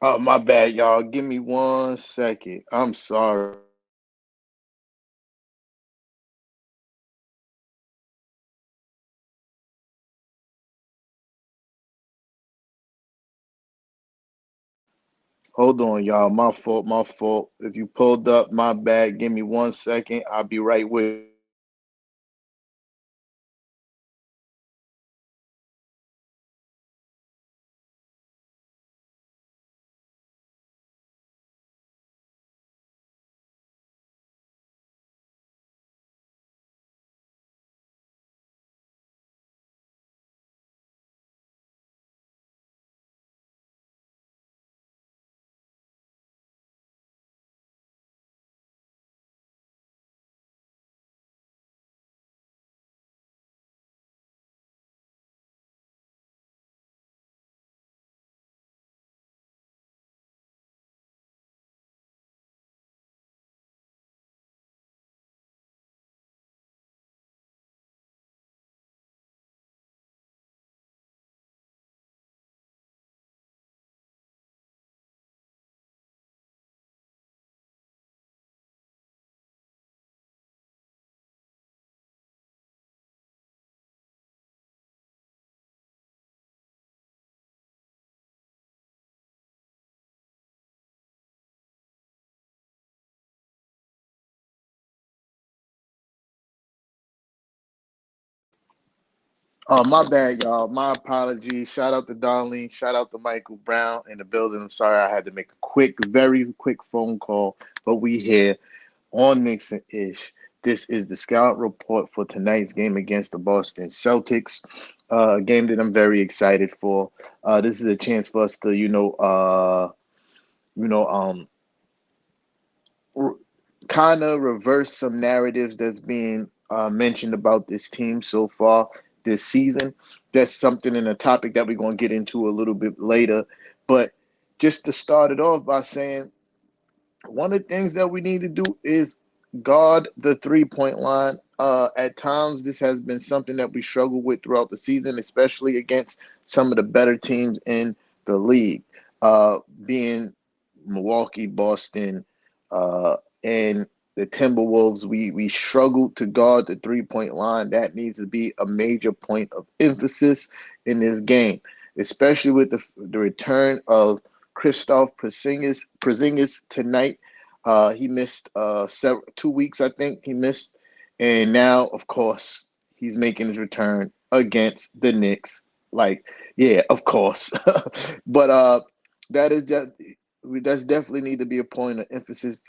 Oh, my bad, y'all. Give me 1 second. I'm sorry. Hold on, y'all. My fault, my fault. If you pulled up, my bad. Give me 1 second. I'll be right with you. My bad, y'all. My apologies. Shout out to Darlene. Shout out to Michael Brown in the building. I'm sorry I had to make a quick, very quick phone call, but we here on Knicks and Ish. This is the scout report for tonight's game against the Boston Celtics. A game that I'm very excited for. This is a chance for us to, you know, um, kind of reverse some narratives that's being mentioned about this team so far this season. That's something in a topic that we're going to get into a little bit later. But just to start it off by saying one of the things that we need to do is guard the 3 point line. At times, this has been something that we struggle with throughout the season, especially against some of the better teams in the league, being Milwaukee, Boston, and the Timberwolves. We struggled to guard the 3 point line. That needs to be a major point of emphasis in this game, especially with the return of Christoph Porzingis tonight. He missed 2 weeks, I think he missed, and now, of course, he's making his return against the Knicks. Like, yeah, of course, but that is just that's definitely need to be a point of emphasis.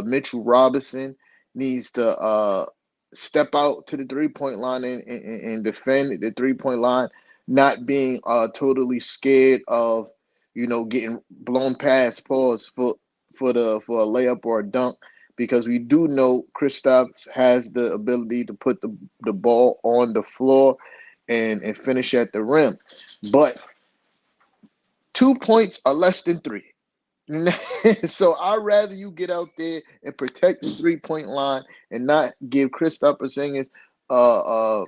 Mitchell Robinson needs to step out to the 3 point line and defend the 3 point line, not being totally scared of getting blown past pause for a layup or a dunk, because we do know Kristaps has the ability to put the ball on the floor and finish at the rim. But 2 points are less than three. So I'd rather you get out there and protect the 3 point line and not give Kristaps Porzingis uh, uh,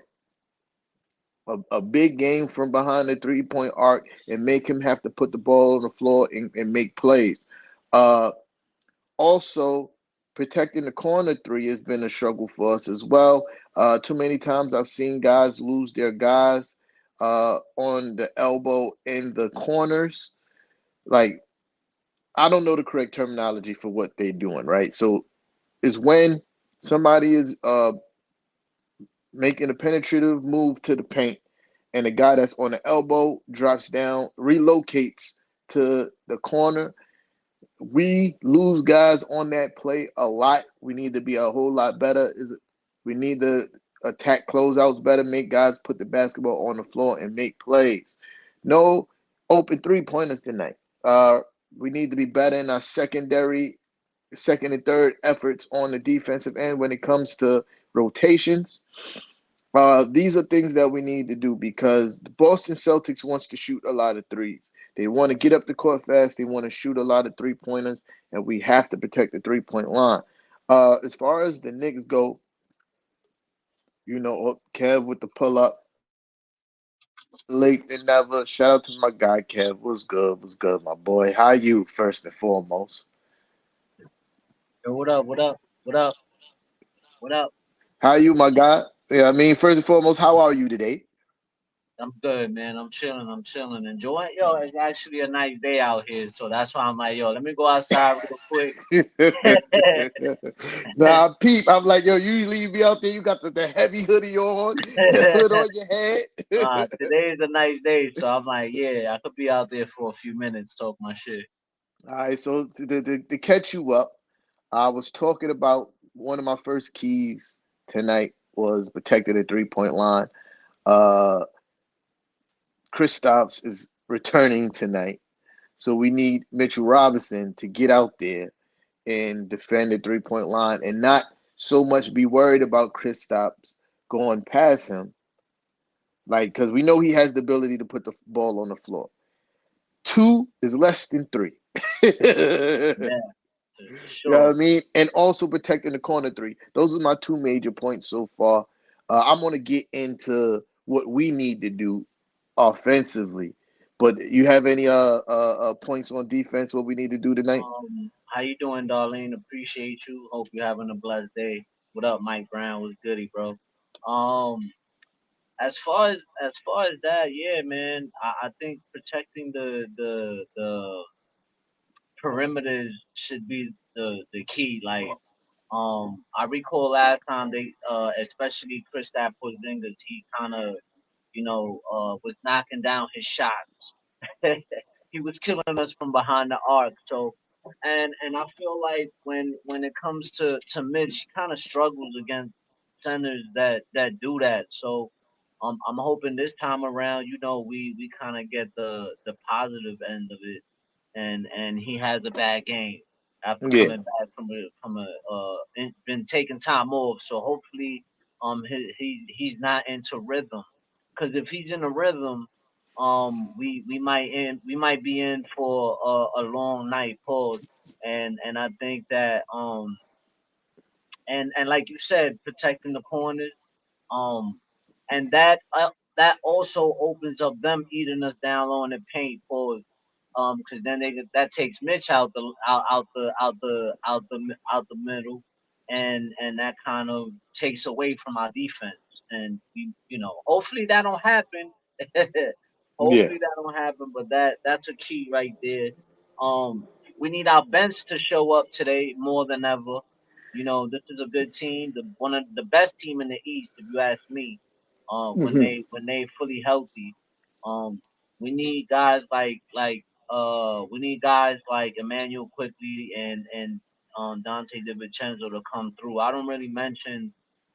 a big game from behind the 3 point arc and make him have to put the ball on the floor and make plays. Uh, Also, protecting the corner three has been a struggle for us as well. Too many times I've seen guys lose their guys on the elbow in the corners. Like, I don't know the correct terminology for what they're doing, right? So it's when somebody is making a penetrative move to the paint, and the guy that's on the elbow drops down, relocates to the corner. We lose guys on that play a lot. We need to be a whole lot better. We need to attack closeouts better, make guys put the basketball on the floor and make plays. No open 3 pointers tonight. We need to be better in our second and third efforts on the defensive end when it comes to rotations. These are things that we need to do because the Boston Celtics wants to shoot a lot of threes. They want to get up the court fast. They want to shoot a lot of 3 pointers, and we have to protect the 3 point line. As far as the Knicks go, Kev with the pull up. Better late than never. Shout out to my guy Kev. What's good? What's good, my boy? How you first and foremost? Yo, what up? What up? What up? What up? How you, my guy? Yeah, I mean, first and foremost, how are you today? I'm good, man. I'm chilling. I'm chilling. Enjoying. Yo, it's actually a nice day out here, so that's why I'm like, yo, let me go outside real quick. Nah, peep. I'm like, yo, you leave me out there. You got the heavy hoodie on, the hood on your head. Today is a nice day, so I'm like, yeah, I could be out there for a few minutes, talk my shit. All right, so to catch you up, I was talking about one of my first keys tonight was protecting the 3 point line. Uh, Kristaps is returning tonight, so we need Mitchell Robinson to get out there and defend the 3 point line and not so much be worried about Kristaps going past him, like because we know he has the ability to put the ball on the floor. Two is less than three. You Yeah, for know what I sure. mean? And also protecting the corner three. Those are my two major points so far. I'm gonna get into what we need to do offensively. But you have any points on defense? What we need to do tonight? How you doing, Darlene? Appreciate you. Hope you're having a blessed day. What up, Mike Brown? What's goody, bro? Um, as far as that, yeah, man. I think protecting the perimeters should be the key. Like, I recall last time they, especially Kristaps Porzingis, he kind of, was knocking down his shots. He was killing us from behind the arc. So, and I feel like when it comes to Mitch, he kind of struggles against centers that do that. So, I'm hoping this time around, we kind of get the positive end of it, and he has a bad game after Yeah, coming back from been taking time off. So hopefully, he's not into rhythm, because if he's in a rhythm, we might be in for a long night pause, and I think that and like you said, protecting the corners, um, and that also opens up them eating us down low in the paint pause, because then that takes Mitch out the middle, and that kind of takes away from our defense, and hopefully that don't happen. yeah, Hopefully that don't happen, but that's a key right there. Um, we need our bench to show up today more than ever. This is a good team, one of the best team in the East, if you ask me. hmm When they fully healthy, um, we need guys we need guys like Emmanuel quickly and Dante DiVincenzo to come through. I don't really mention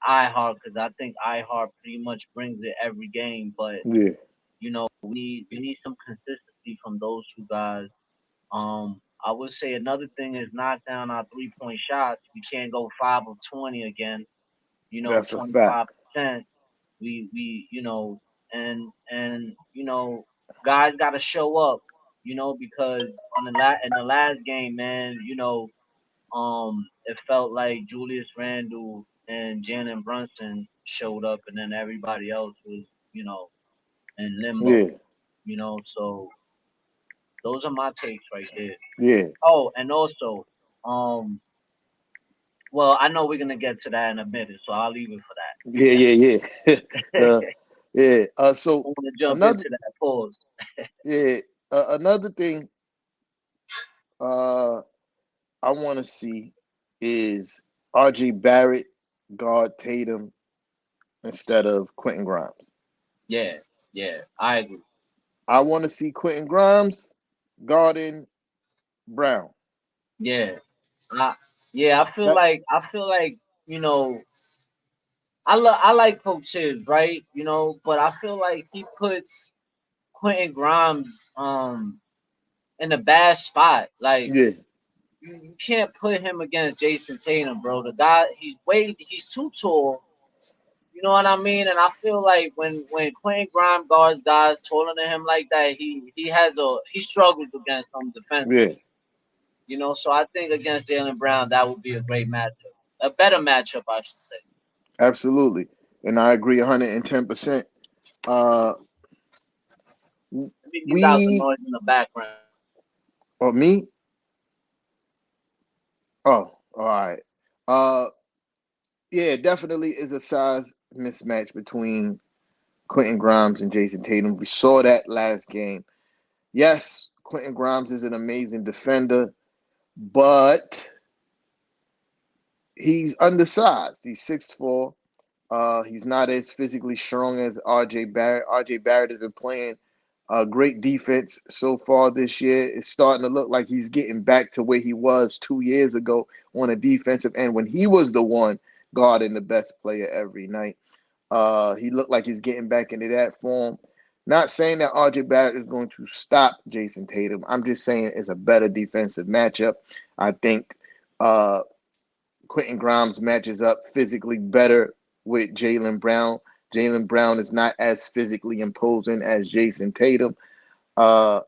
iHeart because I think iHeart pretty much brings it every game, but yeah. we need some consistency from those two guys. I would say another thing is knock down our 3 point shots. We can't go 5 of 20 again. That's a Twenty fact. 5%. We and guys got to show up. Because in the last game, man, it felt like Julius Randle and Jalen Brunson showed up, and then everybody else was in limbo. Yeah, So those are my takes right there. yeah, Oh, and also, um, well, I know we're gonna get to that in a minute, so I'll leave it for yeah, yeah, yeah. that. uh, yeah. I So want to jump another, into that pause. yeah, another thing. Uh, I want to see is R.J. Barrett guard Tatum instead of Quentin Grimes. Yeah, yeah, I agree. I want to see Quentin Grimes guarding Brown. Yeah, I, yeah, That I feel like you know, I like Coach Tibbs, right? But I feel like he puts Quentin Grimes in a bad spot. Like yeah, you can't put him against Jason Tatum, bro. The guy, he's too tall. You know what I mean? And I feel like when Quentin Grimes guards guys taller than him like that, he struggles against them yeah, defensively. So I think against Jalen Brown that would be a great matchup, a better matchup, I should say. absolutely, and I agree 110%. Uh, Let me mute out the We noise in the background. or me? Oh, all right. Uh, yeah, definitely is a size mismatch between Quentin Grimes and Jason Tatum. We saw that last game. Yes, Quentin Grimes is an amazing defender, but he's undersized. He's 6'4". He's not as physically strong as RJ Barrett. RJ Barrett has been playing great defense so far this year. It's starting to look like he's getting back to where he was 2 years ago on a defensive end when he was the one guarding the best player every night. He looked like he's getting back into that form. Not saying that RJ Barrett is going to stop Jason Tatum. I'm just saying it's a better defensive matchup. I think uh, Quentin Grimes matches up physically better with Jaylen Brown. Jaylen Brown is not as physically imposing as Jason Tatum. Uh,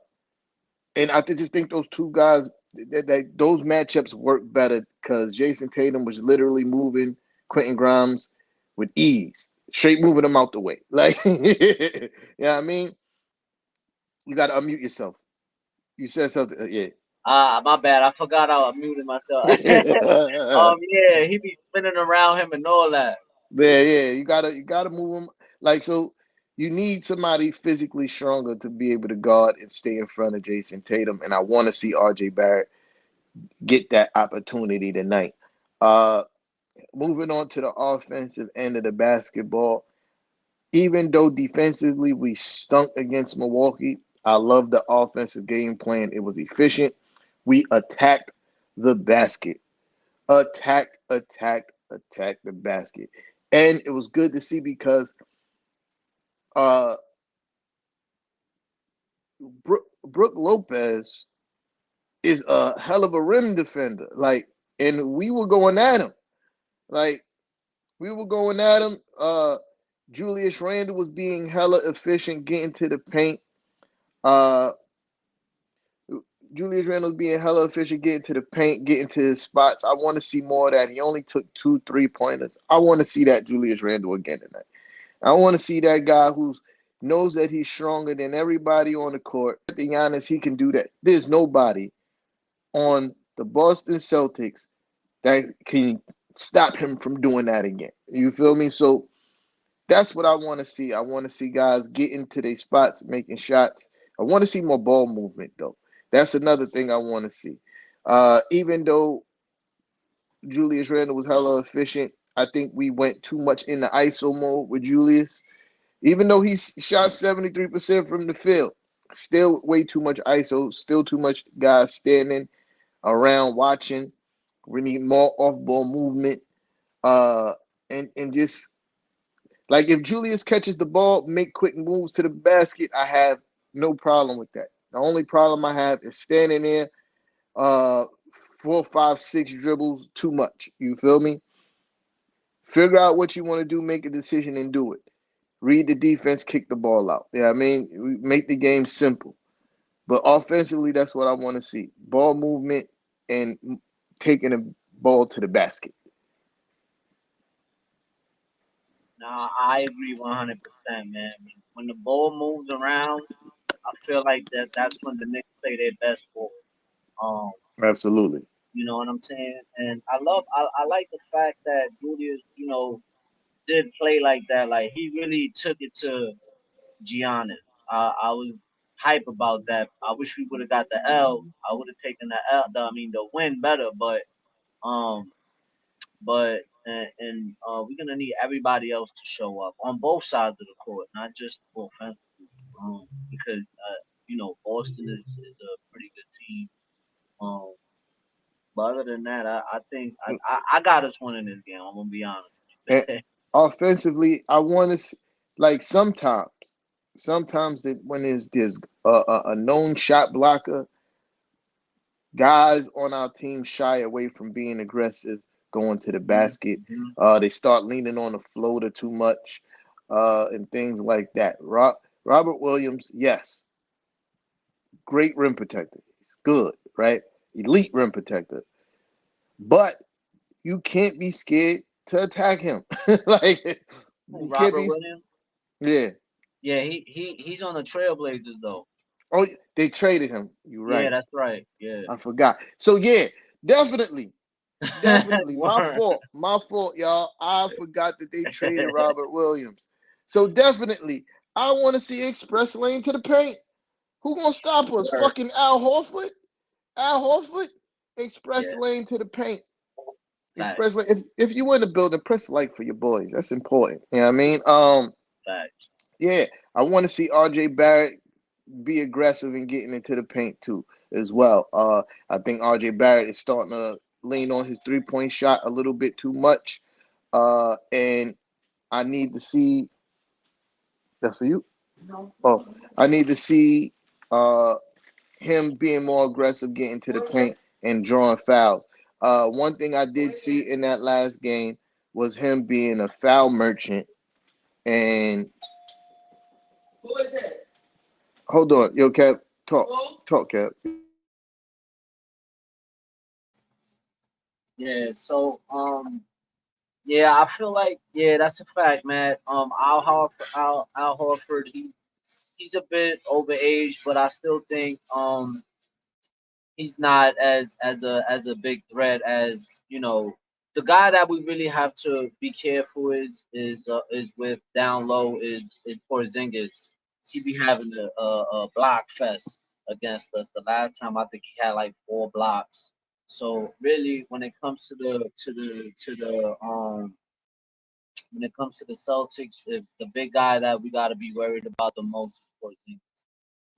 and just think those two guys, those matchups work better because Jason Tatum was literally moving Quentin Grimes with ease, straight moving him out the way. Like, you know what I mean? You got to unmute yourself. You said something. Yeah. My bad. I forgot I muted myself. Yeah, Yeah, he be spinning around him and all that. yeah. You gotta move him. Like, so you need somebody physically stronger to be able to guard and stay in front of Jason Tatum. And I want to see RJ Barrett get that opportunity tonight. Uh, Moving on to the offensive end of the basketball, even though defensively we stunk against Milwaukee, I love the offensive game plan. It was efficient. We attacked the basket, attacked the basket. And it was good to see because uh, Brooke Lopez is a hell of a rim defender. Like, and we were going at him. Like, we were going at him. Julius Randle was being hella efficient, getting to the paint. Uh, Julius Randle was being hella efficient, getting to the paint, getting to his spots. I want to see more of that. He only took 2 3 pointers. I want to see that Julius Randle again tonight. I want to see that guy who's knows that he's stronger than everybody on the court. To be honest, he can do that. There's nobody on the Boston Celtics that can stop him from doing that again. You feel me? So that's what I want to see. I want to see guys get into their spots, making shots. I want to see more ball movement, though. That's another thing I want to see. Even though Julius Randle was hella efficient, I think we went too much in the ISO mode with Julius. Even though he shot 73% from the field, still way too much ISO, still too much guys standing around watching. We need more off ball movement. And just like if Julius catches the ball, make quick moves to the basket, I have no problem with that. The only problem I have is standing there, uh, 4 5 6 dribbles too much. You feel me? Figure out what you want to do, make a decision, and do it. Read the defense, kick the ball out. Yeah, I mean, make the game simple. But offensively, that's what I want to see: ball movement and taking the ball to the basket. Nah, I agree 100%, man. When the ball moves around, I feel like that's when the Knicks play their best ball. Um, Absolutely. you know what I'm saying? And I like the fact that Julius, did play like that. Like he really took it to Giannis. I was hype about that. I wish we would have got the L. I would have taken the L. The win better, um, but we're gonna need everybody else to show up on both sides of the court, not just offensively. Because Boston is a pretty good team. Um, but other than that, I think I got us winning this game. I'm gonna be honest. And offensively, I want to like sometimes that when there's a known shot blocker, guys on our team shy away from being aggressive, going to the basket. Mm-hmm. They start leaning on the floater too much, and things like that. Robert Williams, yes, great rim protector. He's good, right? Elite rim protector. But you can't be scared to attack him. Like you can't Robert be, Williams. yeah. Yeah, he's on the Trailblazers though. Oh, they traded him. You're Yeah, right. that's right. Yeah. I forgot. So yeah, definitely, definitely. My Word. fault. My fault, y'all. I forgot that they traded Robert Williams. So definitely, I want to see Express Lane to the paint. Who gonna stop us? Word. Fucking Al Horford? Al Horford? Yeah, Express Lane to the paint. facts, Express Lane. If you in the building, press like for your boys. That's important. You know what I mean? facts. Yeah. I want to see RJ Barrett be aggressive and getting into the paint too, as well. I think RJ Barrett is starting to lean on his 3 point shot a little bit too much. And I need to see that's for you. Oh, I need to see uh him being more aggressive, getting to the paint and drawing fouls. One thing I did see in that last game was him being a foul merchant. And hold on, yo, Cap, talk, Cap. Yeah. So yeah, I feel like yeah, that's a fact, man. Al Horford, he's a bit overage, but I still think he's not as a big threat as the guy that we really have to be careful is with down low is Porzingis. He be having a block fest against us. The last time I think he had like 4 blocks. So really, when it comes to the Celtics, if the big guy that we got to be worried about the most is Porzingis.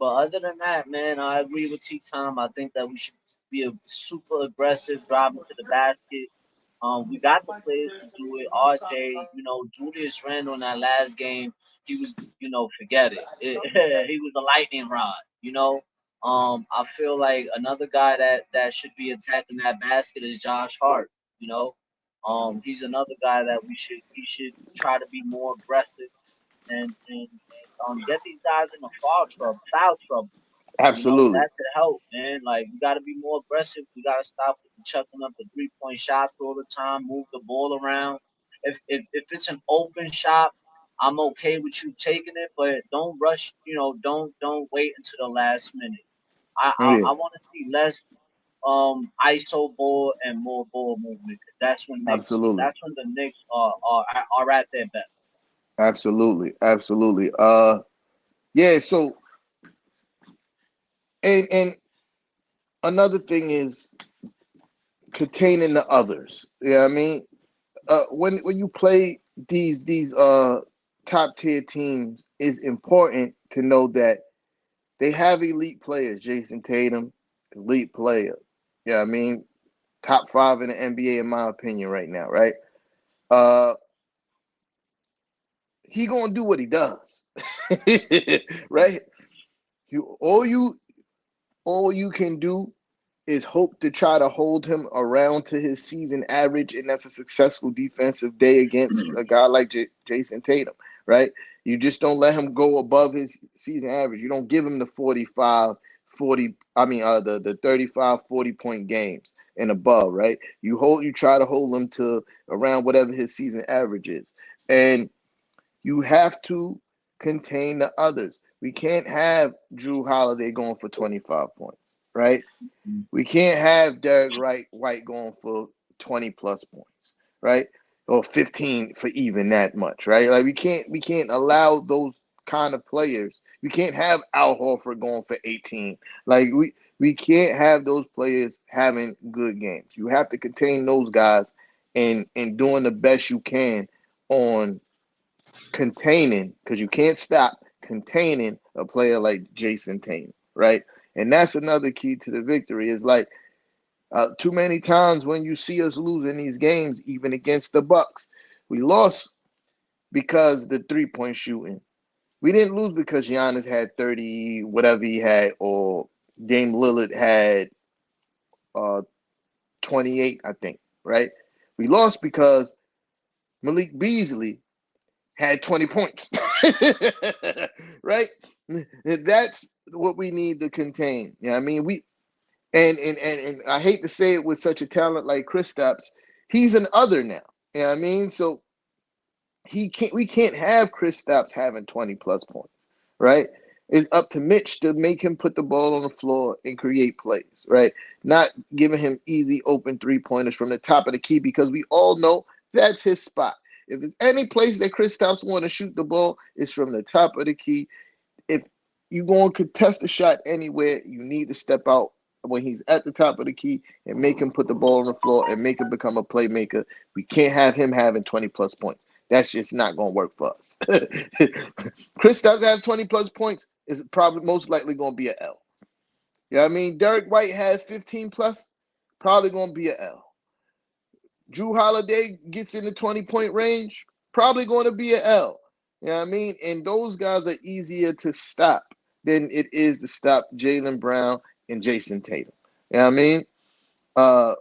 But other than that, man, I agree with T Tom. I think that we should be a super aggressive, driving to the basket. We got the players to do it. RJ, Julius Randle in that last game, he was, forget it. He was a lightning rod. I feel like another guy that should be attacking that basket is Josh Hart. You know, he's another guy that he should try to be more aggressive and get these guys in the foul trouble. Absolutely. That could help, man. Like we gotta be more aggressive. We gotta stop chucking up the 3 point shots all the time, move the ball around. If it's an open shot, I'm okay with you taking it, but don't rush, don't wait until the last minute. I I, Yeah, I wanna see less ISO ball and more ball movement. 'Cause absolutely. that's when the Knicks are at their best. Absolutely. Absolutely. Yeah, so and another thing is containing the others. Yeah, I mean, when you play these top tier teams, it's important to know that they have elite players. Jason Tatum, elite player. Yeah, I mean, top five in the NBA in my opinion right now, right? Uh he gonna do what he does. Right? You all you can do is hope to try to hold him around to his season average, and that's a successful defensive day against a guy like Jason Tatum, right? You just don't let him go above his season average. You don't give him the 45, 40, the 35, 40 point games and above, right? You try to hold him to around whatever his season average is. And you have to contain the others. We can't have Drew Holiday going for 25 points, right? We can't have Derek White going for 20 plus points, right? Or 15 for even that much, right? Like we can't allow those kind of players. We can't have Al Horford going for 18. Like we can't have those players having good games. You have to contain those guys and doing the best you can on containing, because you can't stop containing a player like Jason Tatum, right? And that's another key to the victory. Is like too many times when you see us losing these games, even against the Bucks, we lost because the 3 point shooting. We didn't lose because Giannis had 30, whatever he had, or Dame Lillard had uh, 28, I think, right? We lost because Malik Beasley had 20 points. Right? That's what we need to contain. Yeah, I mean, and I hate to say it with such a talent like Kristaps, he's an other now. You know what I mean? So we can't have Kristaps having 20 plus points. right? It's up to Mitch to make him put the ball on the floor and create plays, right? Not giving him easy open 3-pointers from the top of the key because we all know that's his spot. If there's any place that Kristaps want to shoot the ball, it's from the top of the key. If you going to contest a shot anywhere, you need to step out when he's at the top of the key and make him put the ball on the floor and make him become a playmaker. We can't have him having 20 plus points. That's just not going to work for us. Kristaps have 20 plus points is probably most likely going to be an L. You know what I mean? Derek White had 15 plus, probably going to be an L. Drew Holiday gets in the 20-point range, probably going to be an L. You know what I mean? And those guys are easier to stop than it is to stop Jaylen Brown and Jason Tatum. You know what I mean? Uh,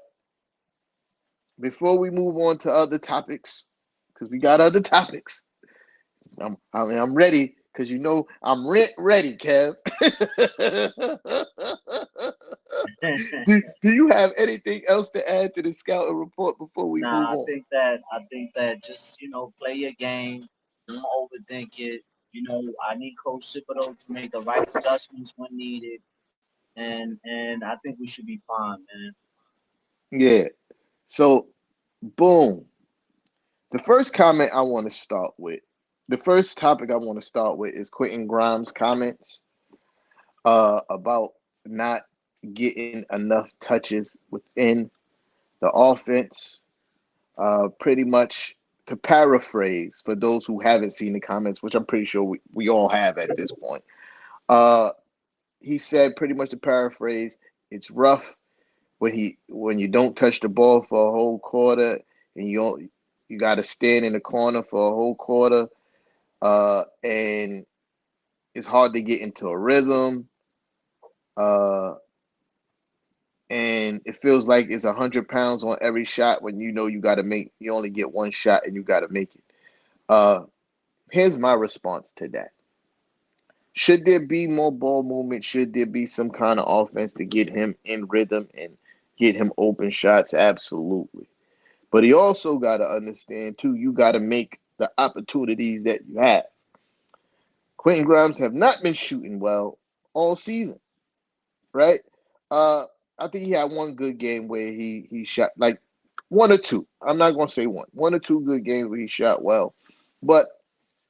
Before we move on to other topics, because we got other topics, I'm ready because you know I'm rent ready, Kev. Do you have anything else to add to the scouting report before we move Nah, on? I think that just play your game. Don't overthink it. I need Coach Thibodeau to make the right adjustments when needed, and I think we should be fine, man. Yeah. So, boom. The first comment I want to start with, the first topic I want to start with is Quentin Grimes' comments about not getting enough touches within the offense. Pretty much to paraphrase for those who haven't seen the comments, which I'm pretty sure we all have at this point. Uh, he said pretty much to paraphrase, it's rough when you don't touch the ball for a whole quarter and you got to stand in the corner for a whole quarter, and it's hard to get into a rhythm, uh, and it feels like it's 100 pounds on every shot when you know you only get one shot and you got to make it. Uh, Here's my response to that. Should there be more ball movement? Should there be some kind of offense to get him in rhythm and get him open shots? Absolutely. But he also got to understand, too, you got to make the opportunities that you have. Quentin Grimes have not been shooting well all season, right? Uh, I think he had one good game where he shot like one or two. I'm not going to say one or two good games where he shot well. But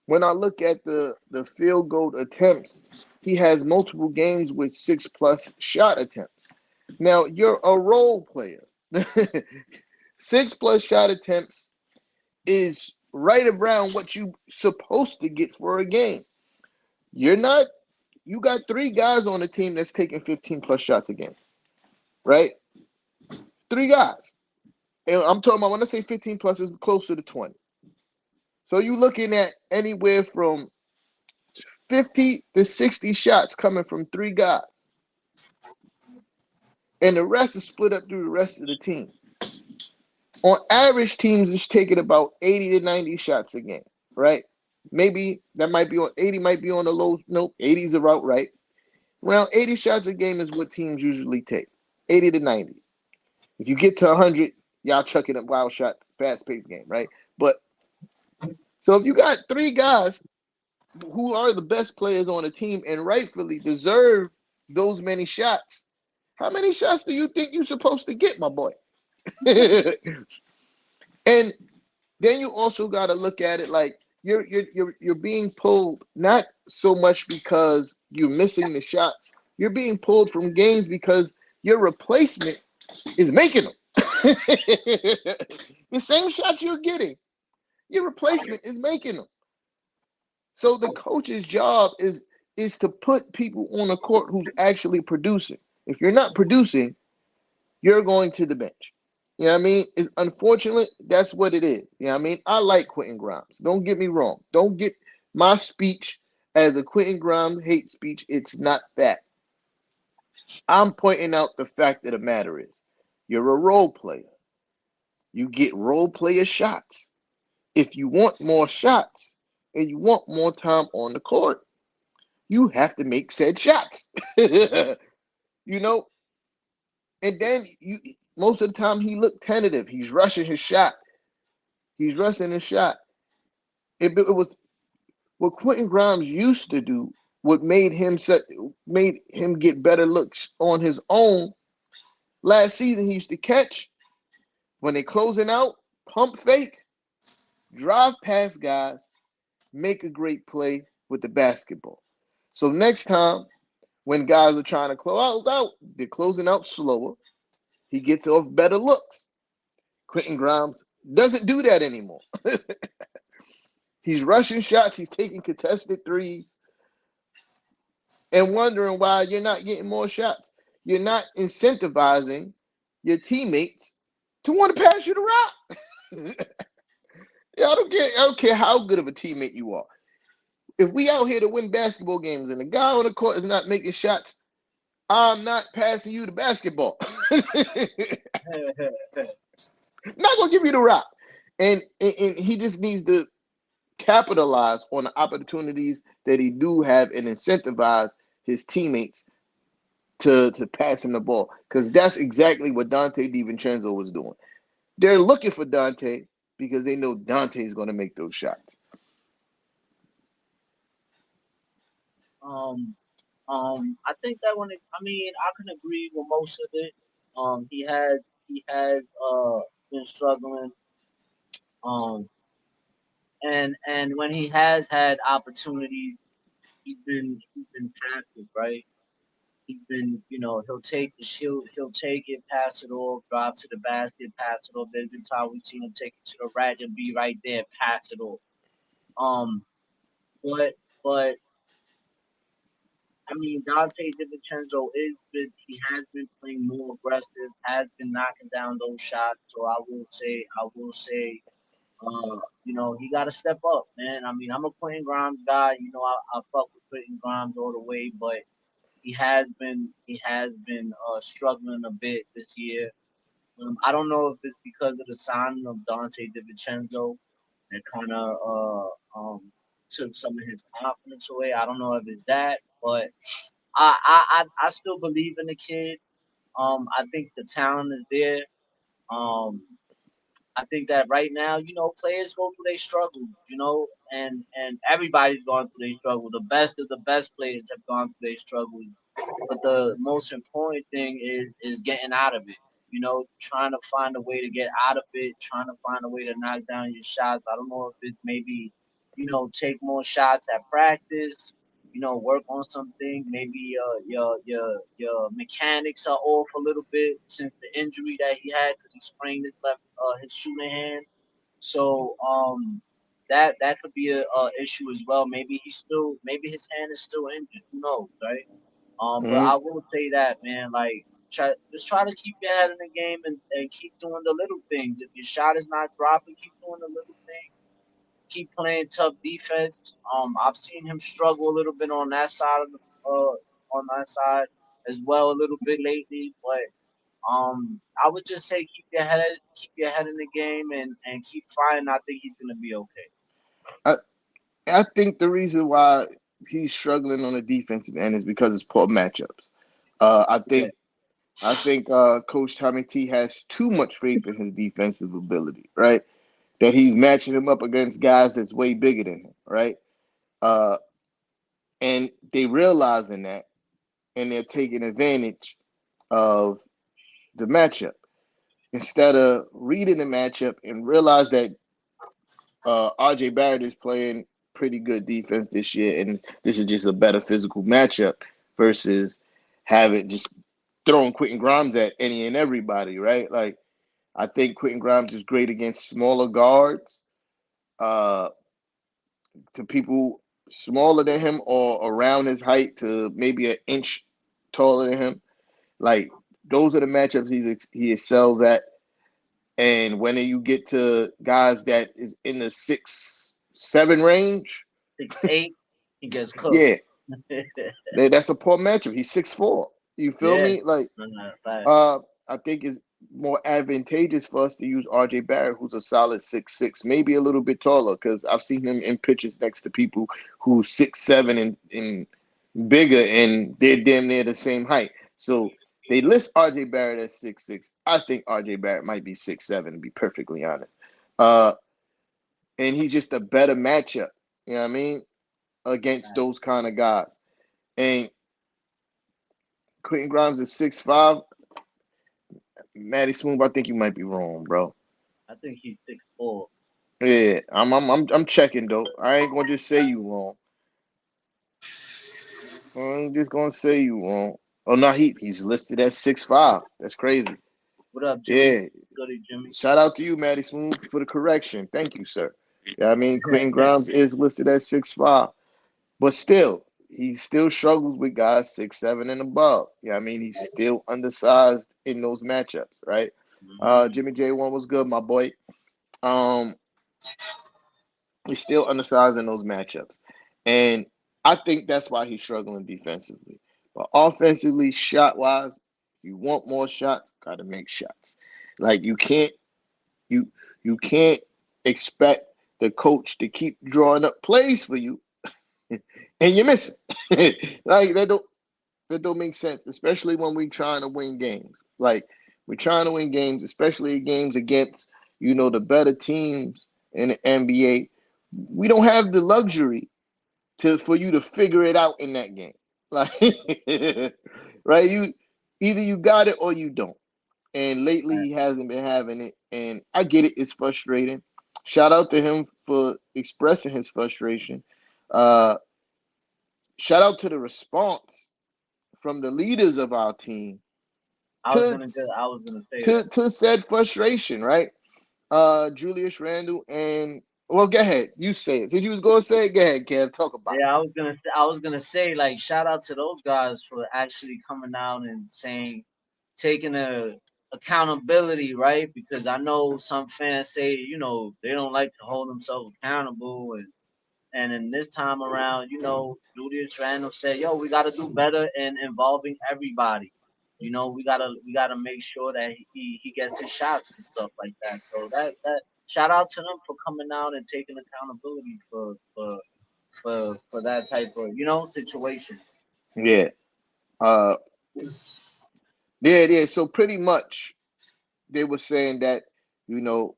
when I look at the field goal attempts, he has multiple games with 6+ shot attempts. Now, you're a role player. 6+ shot attempts is right around what you supposed to get for a game. You're not, you got 3 guys on the team that's taking 15+ shots a game, right? 3 guys. And I'm talking about when I say 15 plus, it's closer to 20. So you're looking at anywhere from 50 to 60 shots coming from 3 guys. And the rest is split up through the rest of the team. On average, teams is taking about 80 to 90 shots a game, right? Maybe that might be on 80, might be on the low. Nope, 80 is about right. Around 80 shots a game is what teams usually take. 80 to 90. If you get to 100, y'all chucking up wild shots, fast paced game, right? But so if you got 3 guys who are the best players on the team and rightfully deserve those many shots, how many shots do you think you're supposed to get, my boy? And then you also got to look at it like you're being pulled not so much because you're missing the shots. You're being pulled from games because your replacement is making them. The same shots you're getting, your replacement is making them. So the coach's job is to put people on the court who's actually producing. If you're not producing, you're going to the bench. You know what I mean? It's unfortunate. That's what it is. You know what I mean? I like Quentin Grimes. Don't get me wrong. Don't get my speech as a Quentin Grimes hate speech. It's not that. I'm pointing out the fact of the matter is you're a role player. You get role player shots. If you want more shots and you want more time on the court, you have to make said shots. You know, and then you most of the time he looked tentative. He's rushing his shot. He's rushing his shot. It was what Quentin Grimes used to do what made him get better looks on his own last season. He used to catch when they closing out, pump fake, drive past guys, make a great play with the basketball. So next time when guys are trying to close out, they're closing out slower. He gets off better looks. Quentin Grimes doesn't do that anymore. He's rushing shots. He's taking contested threes and wondering why you're not getting more shots. You're not incentivizing your teammates to want to pass you the rock. Yeah, I don't care how good of a teammate you are. If we out here to win basketball games and the guy on the court is not making shots, I'm not passing you the basketball. Not gonna give you the rock. And he just needs to capitalize on the opportunities that he do have and incentivize his teammates to pass him the ball. Because that's exactly what Dante DiVincenzo was doing. They're looking for Dante because they know Dante's going to make those shots. Um, I think that I mean, I can agree with most of it. He had been struggling. Um, and when he has had opportunities, he's been passive, right? He's been, he'll take it, pass it off, drive to the basket, pass it off. There's been time we've seen him take it to the rack and be right there, pass it off. Um, but I mean, Dante DiVincenzo he has been playing more aggressive, has been knocking down those shots. So he got to step up, man. I mean, I'm a Quentin Grimes guy. I fuck with Quentin Grimes all the way, but he has been struggling a bit this year. I don't know if it's because of the signing of Dante DiVincenzo that kind of took some of his confidence away. I don't know if it's that, but I still believe in the kid. I think the talent is there. Um, I think that right now, players go through their struggles, and everybody's gone through their struggle. The best of the best players have gone through their struggles, but the most important thing is getting out of it. Trying to find a way to get out of it, trying to find a way to knock down your shots. I don't know if it's maybe, take more shots at practice. Work on something. Maybe your mechanics are off a little bit since the injury that he had because he sprained his shooting hand. So that could be a issue as well. Maybe his hand is still injured. Who knows, right? But Mm-hmm. I will say that, man, like try to keep your head in the game and keep doing the little things. If your shot is not dropping, keep doing the little things. Keep playing tough defense. I've seen him struggle a little bit on that side as well a little bit lately, but I would just say keep your head in the game and keep fighting. I think he's gonna be okay. I, I think the reason why he's struggling on the defensive end is because it's poor matchups. Uh, I Yeah, think I think Coach Tommy T has too much faith in his defensive ability, right? That he's matching him up against guys that's way bigger than him, right? Uh, and they realizing that, and they're taking advantage of the matchup instead of reading the matchup and realize that RJ Barrett is playing pretty good defense this year, and this is just a better physical matchup versus having just throwing Quentin Grimes at any and everybody, right? Like I think Quentin Grimes is great against smaller guards, uh, to people smaller than him or around his height to maybe an inch taller than him. Like those are the matchups he excels at. And when you get to guys that is in the 6'7" range, 6'8", he gets cooked. yeah, that's a poor matchup. He's 6'4". You feel Yeah, me? Like, fact. uh, I think it's more advantageous for us to use RJ Barrett, who's a solid 6'6", maybe a little bit taller, because I've seen him in pictures next to people who's 6'7" and bigger, and they're damn near the same height. So they list RJ Barrett as 6'6". I think RJ Barrett might be 6'7", to be perfectly honest. Uh, and he's just a better matchup. You know what I mean? Against those kind of guys. And Quentin Grimes is 6'5". Matty Smooth, I think you might be wrong, bro. I think he's 6'4". Yeah, I'm checking though. I ain't gonna just say you wrong. I'm just gonna say you wrong. Oh no, he's listed as 6'5". That's crazy. What up, Jimmy? Yeah. Goody, Jimmy. Shout out to you, Matty Smooth, for the correction. Thank you, sir. Yeah, I mean Quentin Grimes is listed as 6'5". But still, he still struggles with guys 6'7" and above. Yeah, I mean he's still undersized in those matchups, right? Hmm. Jimmy J1 was good, my boy. Um, he's still undersized in those matchups, and I think that's why he's struggling defensively. But offensively, shot wise, if you want more shots, gotta make shots. Like you you can't expect the coach to keep drawing up plays for you, and you're missing. Like that don't make sense, especially when we're trying to win games. Like we're trying to win games, especially games against the better teams in the NBA. We don't have the luxury to for you to figure it out in that game. Like right, either you got it or you don't. And lately he hasn't been having it, and I get it. It's frustrating. Shout out to him for expressing his frustration. Uh, Shout out to the response from the leaders of our team to I was gonna say that. to said frustration, right? Julius Randle and well, go ahead, you say it. Since you was gonna say it, go ahead, Kev, talk about Yeah, I was gonna say like shout out to those guys for actually coming out and saying, taking a accountability, right? Because I know some fans say they don't like to hold themselves accountable, and in this time around, Julius Randle said, "Yo, we got to do better in involving everybody. We gotta make sure that he gets his shots and stuff like that." So that shout out to them for coming out and taking accountability for that type of situation. it. Yeah. Uh, yeah. So pretty much they were saying that you know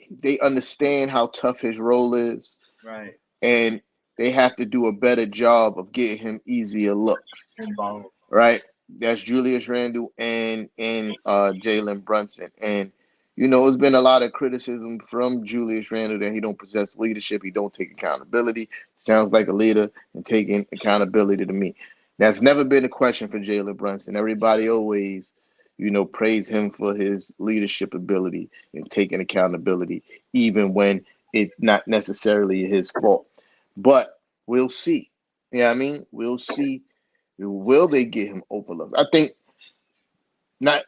they understand how tough his role is, Right. and they have to do a better job of getting him easier looks. Involved. Right? That's Julius Randle and Jalen Brunson. And it's been a lot of criticism from Julius Randle that he don't possess leadership, he don't take accountability. Sounds like a leader and taking accountability to me. That's never been a question for Jalen Brunson. Everybody always, praise him for his leadership ability and taking accountability, even when it's not necessarily his fault. But we'll see. Yeah, I mean, we'll see. Will they get him overlooked? I think not,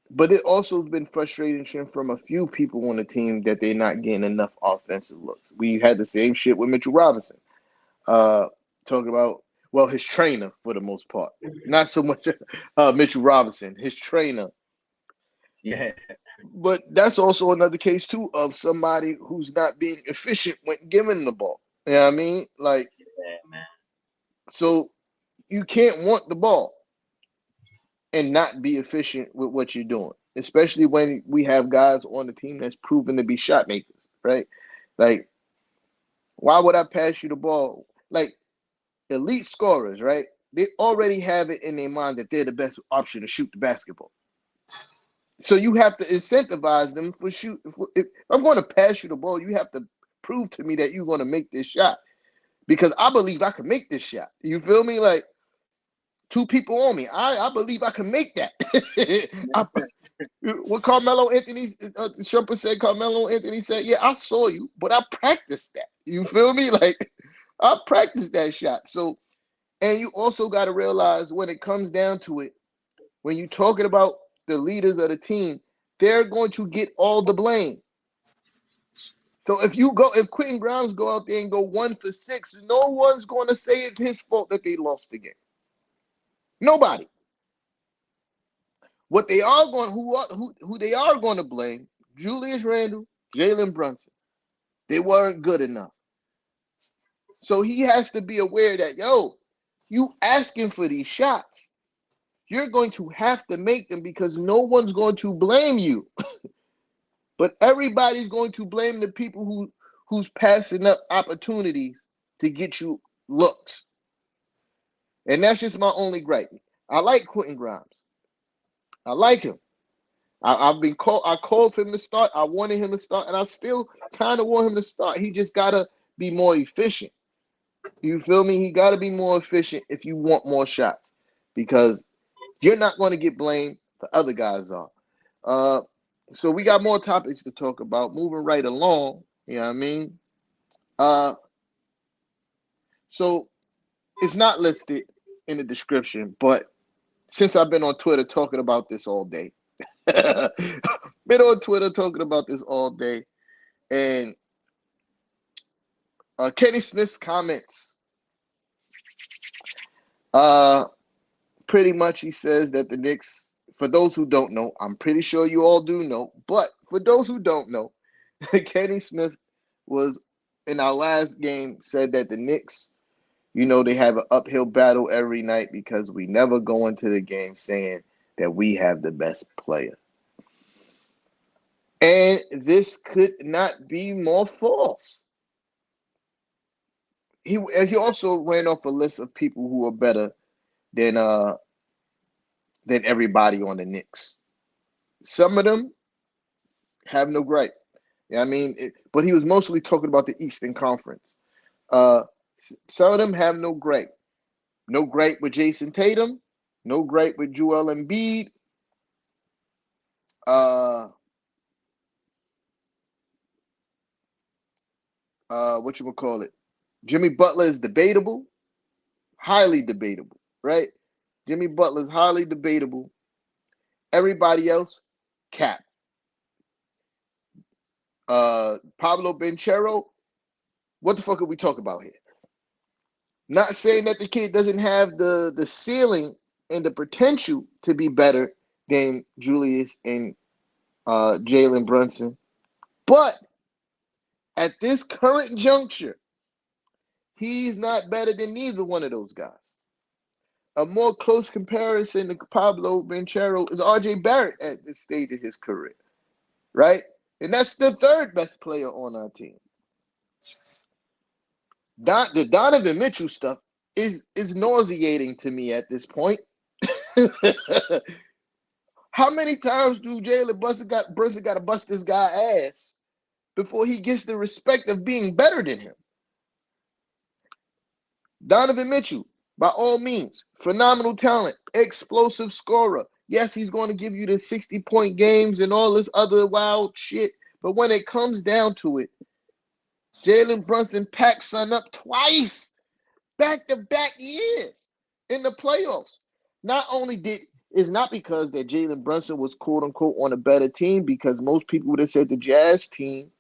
but it also has been frustration from a few people on the team that they're not getting enough offensive looks. We had the same shit with Mitchell Robinson. Uh, Talking about his trainer for the most part, not so much Mitchell Robinson, his trainer. Yeah. But that's also another case too of somebody who's not being efficient when given the ball. You know what I mean? Like, Yeah, man. so you can't want the ball and not be efficient with what you're doing, especially when we have guys on the team that's proven to be shot makers, right? Like, why would I pass you the ball? Like, elite scorers, right? They already have it in their mind that they're the best option to shoot the basketball. So you have to incentivize them for shoot. If I'm going to pass you the ball, you have to prove to me that you're going to make this shot because I believe I can make this shot. You feel me? Like, two people on me. I believe I can make that. I, what Carmelo Anthony Shumpert said, Carmelo Anthony said, "Yeah, I saw you, but I practiced that." You feel me? Like I practiced that shot. So, and you also got to realize when it comes down to it, when you're talking about the leaders of the team, they're going to get all the blame. So if Quentin Grimes go out there and go 1 for 6, no one's going to say it's his fault that they lost the game. Nobody. What they are going who they are going to blame, Julius Randle, Jalen Brunson. They weren't good enough. So he has to be aware that you asking for these shots. You're going to have to make them because no one's going to blame you. But everybody's going to blame the people who's passing up opportunities to get you looks. And that's just my only gripe. I like Quentin Grimes. I like him. I've been called. I called for him to start. I wanted him to start, and I still kind of want him to start. He just gotta be more efficient. You feel me? He gotta be more efficient if you want more shots, because you're not going to get blamed. The other guys are. Uh, so we got more topics to talk about. Moving right along. You know what I mean? Uh, so it's not listed in the description, but since I've been on Twitter talking about this all day, been on Twitter talking about this all day, and Kenny Smith's comments, uh, pretty much he says that the Knicks, for those who don't know, I'm pretty sure you all do know, but for those who don't know, Kenny Smith was in our last game said that the Knicks, they have an uphill battle every night because we never go into the game saying that we have the best player. And this could not be more false. He also ran off a list of people who are better than everybody on the Knicks. Some of them have no gripe. Yeah, I mean, but he was mostly talking about the Eastern Conference. Uh, some of them have no gripe. No gripe with Jason Tatum. No gripe with Joel Embiid. What you gonna call it? Jimmy Butler is debatable, highly debatable, right? Jimmy Butler is highly debatable. Everybody else, cap. Pablo Benchero, what the fuck are we talking about here? Not saying that the kid doesn't have the ceiling and the potential to be better than Julius and Jalen Brunson, but at this current juncture, he's not better than neither one of those guys. A more close comparison to Pablo Benchero is RJ Barrett at this stage of his career, right? And that's the third best player on our team. The Donovan Mitchell stuff is nauseating to me at this point. How many times do Jalen Brunson got to bust this guy ass before he gets the respect of being better than him? Donovan Mitchell, by all means, phenomenal talent, explosive scorer. Yes, he's going to give you the 60-point games and all this other wild shit. But when it comes down to it, Jalen Brunson packed son up twice, back-to-back years in the playoffs. It's not because that Jalen Brunson was quote unquote on a better team, because most people would have said the Jazz team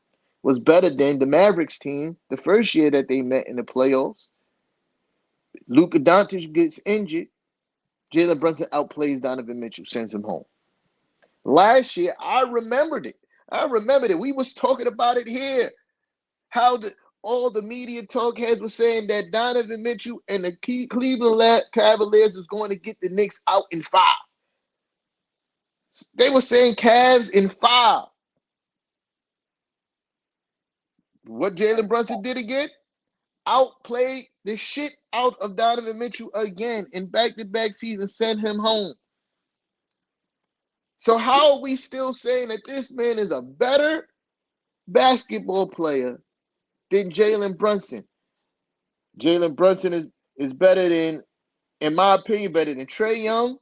was better than the Mavericks team the first year that they met in the playoffs. Luka Doncic gets injured. Jalen Brunson outplays Donovan Mitchell, sends him home. Last year, I remembered it. We was talking about it here. How all the media talk heads were saying that Donovan Mitchell and the Cleveland Cavaliers is going to get the Knicks out in 5. They were saying Cavs in 5. What Jalen Brunson did again? Outplayed the shit out of Donovan Mitchell again in back-to-back seasons, sent him home. So how are we still saying that this man is a better basketball player than Jalen Brunson? Jalen Brunson is better than, in my opinion, better than Trae Young.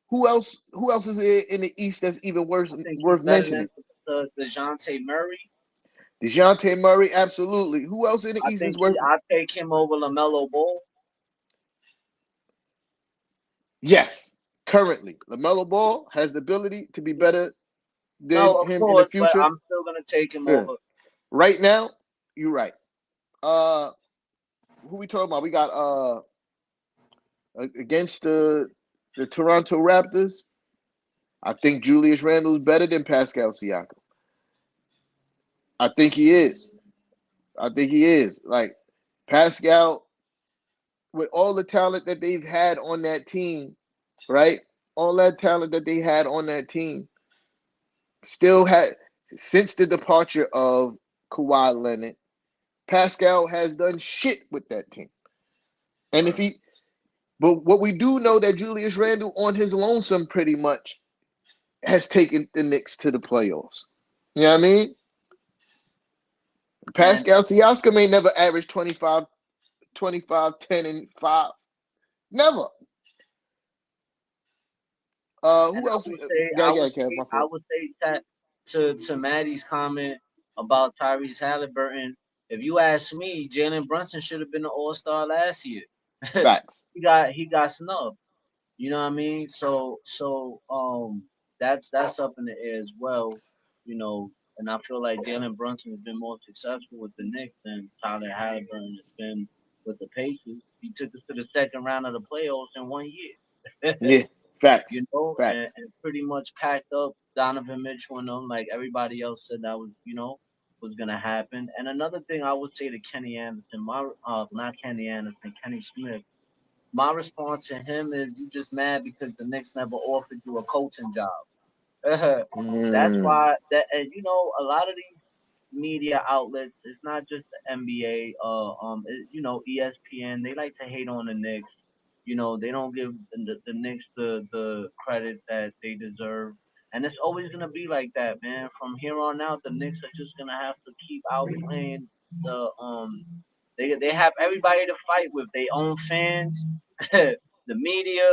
Who else is in the East that's even worth Better than mentioning? the DeJounte Murray. DeJounte Murray, absolutely. Who else in the East is worth? I take him over LaMelo Ball. Yes, currently LaMelo Ball has the ability to be better than No, of him in the course, but future. I'm still gonna take him Yeah. over. Right now, you're right. Uh, who we talking about? We got against the Toronto Raptors. I think Julius Randle is better than Pascal Siakam. I think he is. Like Pascal, with all the talent that they've had on that team, right? All that talent that they had on that team, still had, since the departure of Kawhi Leonard, Pascal has done shit with that team. And But what we do know that Julius Randle on his lonesome pretty much has taken the Knicks to the playoffs. You know what I mean? And Pascal Siakam ain't never averaged 25, 25, 10, and 5. Never. And Who I else? would say, Yeah, yeah, Kev, my I fault. would say that to Maddie's comment about Tyrese Halliburton. If you ask me, Jalen Brunson should have been an All Star last year. Facts. He got snubbed. You know what I mean? That's up in the air as well. You know, and I feel like Jalen Brunson has been more successful with the Knicks than Tyler Halliburton has been with the Pacers. He took us to the second round of the playoffs in 1 year. Yeah, You facts. know, Facts. and pretty much packed up Donovan Mitchell and them like everybody else said that was, was gonna happen. And another thing I would say to Kenny Anderson, my not Kenny Anderson, Kenny Smith. My response to him is you just mad because the Knicks never offered you a coaching job. That's Mm, why that and a lot of these media outlets, it's not just the NBA, ESPN, they like to hate on the Knicks. They don't give the Knicks the credit that they deserve. And it's always gonna be like that, man. From here on out, the Knicks are just gonna have to keep outplaying the they have everybody to fight with. Their own fans, the media,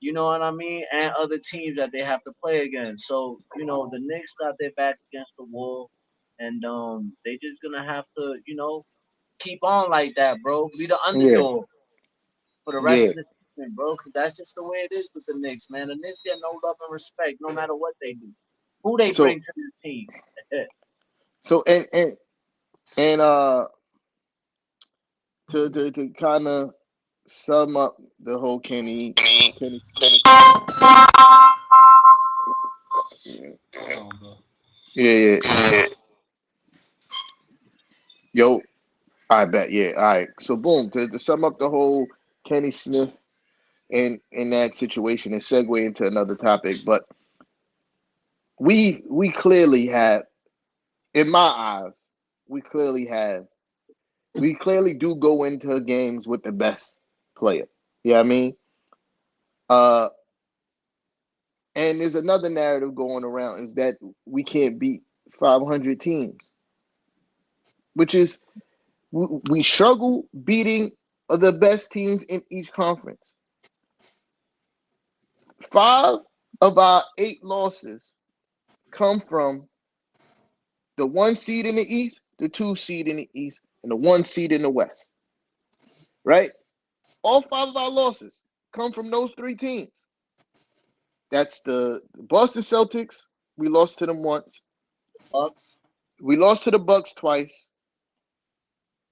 you know what I mean, and other teams that they have to play against. So, the Knicks got their back against the wall, and they just gonna have to, keep on like that, bro. Be the yeah, underdog for the rest yeah. of the season, bro. Because that's just the way it is with the Knicks, man. The Knicks get no love and respect, no matter what they do, who they So bring to the team. so and to kind of sum up the whole Kenny Hold on, bro. yeah, yeah. Yo, I bet, yeah. All right. So boom, to sum up the whole Kenny Smith in that situation and segue into another topic, but we clearly have, in my eyes, we clearly have we clearly do go into games with the best player. Yeah, I mean, uh, and there's another narrative going around is that we can't beat 500 teams, which is we struggle beating the best teams in each conference. 5 of our 8 losses come from the 1 seed in the East, the 2 seed in the East, and the 1 seed in the West. Right? All 5 of our losses come from those 3 teams. That's the Boston Celtics. We lost to them once. Bucks, We lost to the Bucks twice.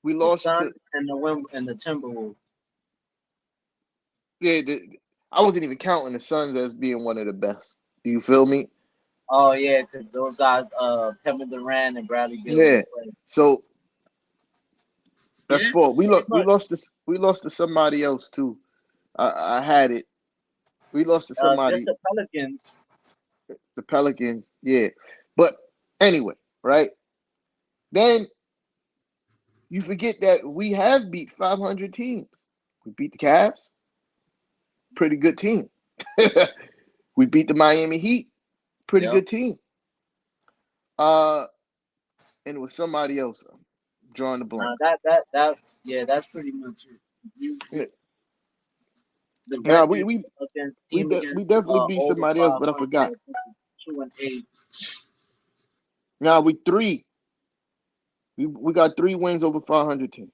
We the lost Suns, to and the Timberwolves. yeah. I wasn't even counting the Suns as being one of the best. Do you feel me? Oh yeah, because those guys, Kevin Durant and Bradley Beal, they Yeah. play. So that's Yeah, four. pretty much. We lost to somebody else too. I had it. We lost to Just somebody, the Pelicans. the Pelicans. Yeah. But anyway, right? Then you forget that we have beat 500 teams. We beat the Cavs, pretty good team. We beat the Miami Heat, pretty Yep. good team. Uh, and it was somebody else. I'm drawing the blank. Yeah, that's pretty much it. You the Now record against team we against definitely beat over somebody else, but I 500, I forgot. think it's 2-8. Now we three. We got 3 wins over 500 teams.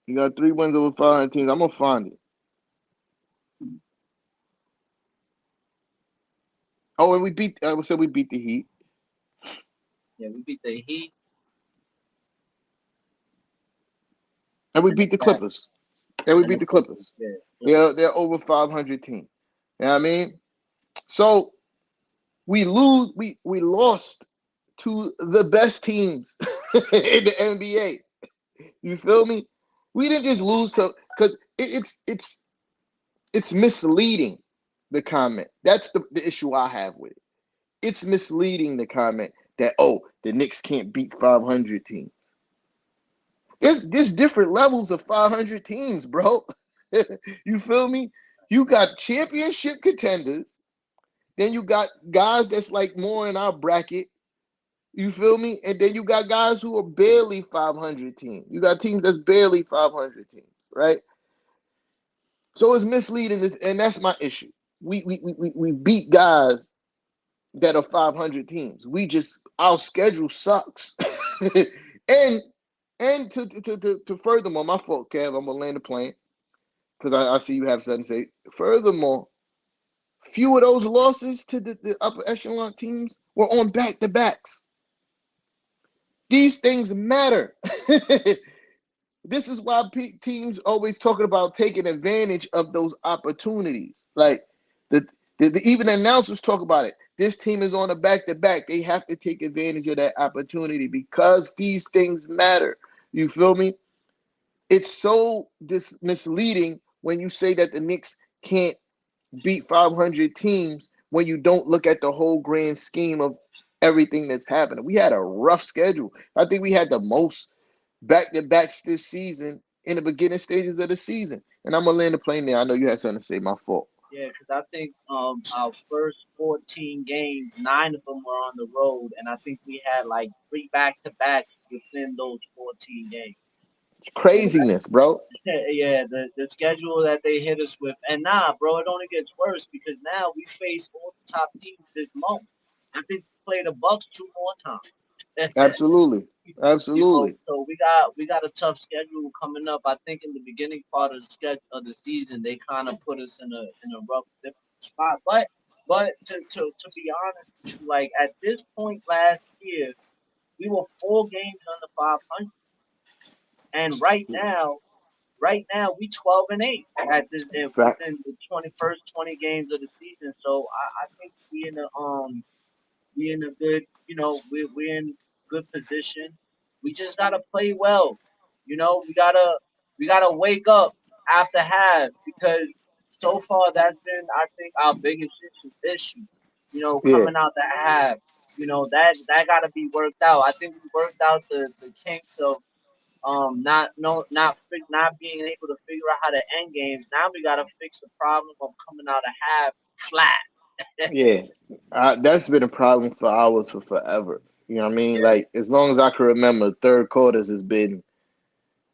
We got 3 wins over 500 teams. I'm gonna find it. Oh, and we beat. I would say we beat the Heat, Yeah, we beat the Heat and we and the beat the Cavs Clippers. And we and the beat the Clippers. Clippers. Yeah, They're over 500 team. You know what I mean? So we lost to the best teams in the NBA. You feel me? We didn't just lose to because it's misleading the comment. That's the issue I have with it. It's misleading the comment that the Knicks can't beat 500 teams. There's different levels of 500 teams, bro. You feel me? You got championship contenders. Then you got guys that's like more in our bracket. You feel me? And then you got guys who are barely 500 teams. You got teams that's barely 500 teams, right? So it's misleading, and that's my issue. We beat guys that are 500 teams. We just our schedule sucks. and and to furthermore, my fault, Kev. I'm gonna land the plane because I see you have something to say. Furthermore, few of those losses to the upper echelon teams were on back to backs. These things matter. This is why teams always talking about taking advantage of those opportunities. Like the, even announcers talk about it. This team is on a back to back. They have to take advantage of that opportunity because these things matter. You feel me? It's so misleading when you say that the Knicks can't beat 500 teams when you don't look at the whole grand scheme of everything that's happening. We had a rough schedule. I think we had the most back to backs this season in the beginning stages of the season. And I'm gonna land the plane there. I know you had something to say. My fault. Yeah, because I think our first 14 games, 9 of them were on the road, and I think we had like 3 back-to-backs within those 14 games. It's So that, craziness, bro. yeah, the schedule that they hit us with, and nah, bro, it only gets worse because now we face all the top teams this month. I think we play the Bucks 2 more times. Absolutely. Absolutely. So we got a tough schedule coming up. I think in the beginning part of the schedule of the season, they kind of put us in a rough difficult spot. But to be honest with you, like at this point last year, we were 4 games under 500, and right now we 12-8 at this Facts. within the 21st 20 games of the season. So I think we in a good, we're in good position. We just gotta play well. We gotta wake up after half because so far that's been I think our biggest issue. Yeah. Coming out the half, that gotta be worked out. I think we worked out the kinks of not no not being able to figure out how to end games. Now we gotta fix the problem of coming out of half flat. Yeah. That's been a problem for ours for forever. You know what I mean? Like as long as I can remember, third quarters has been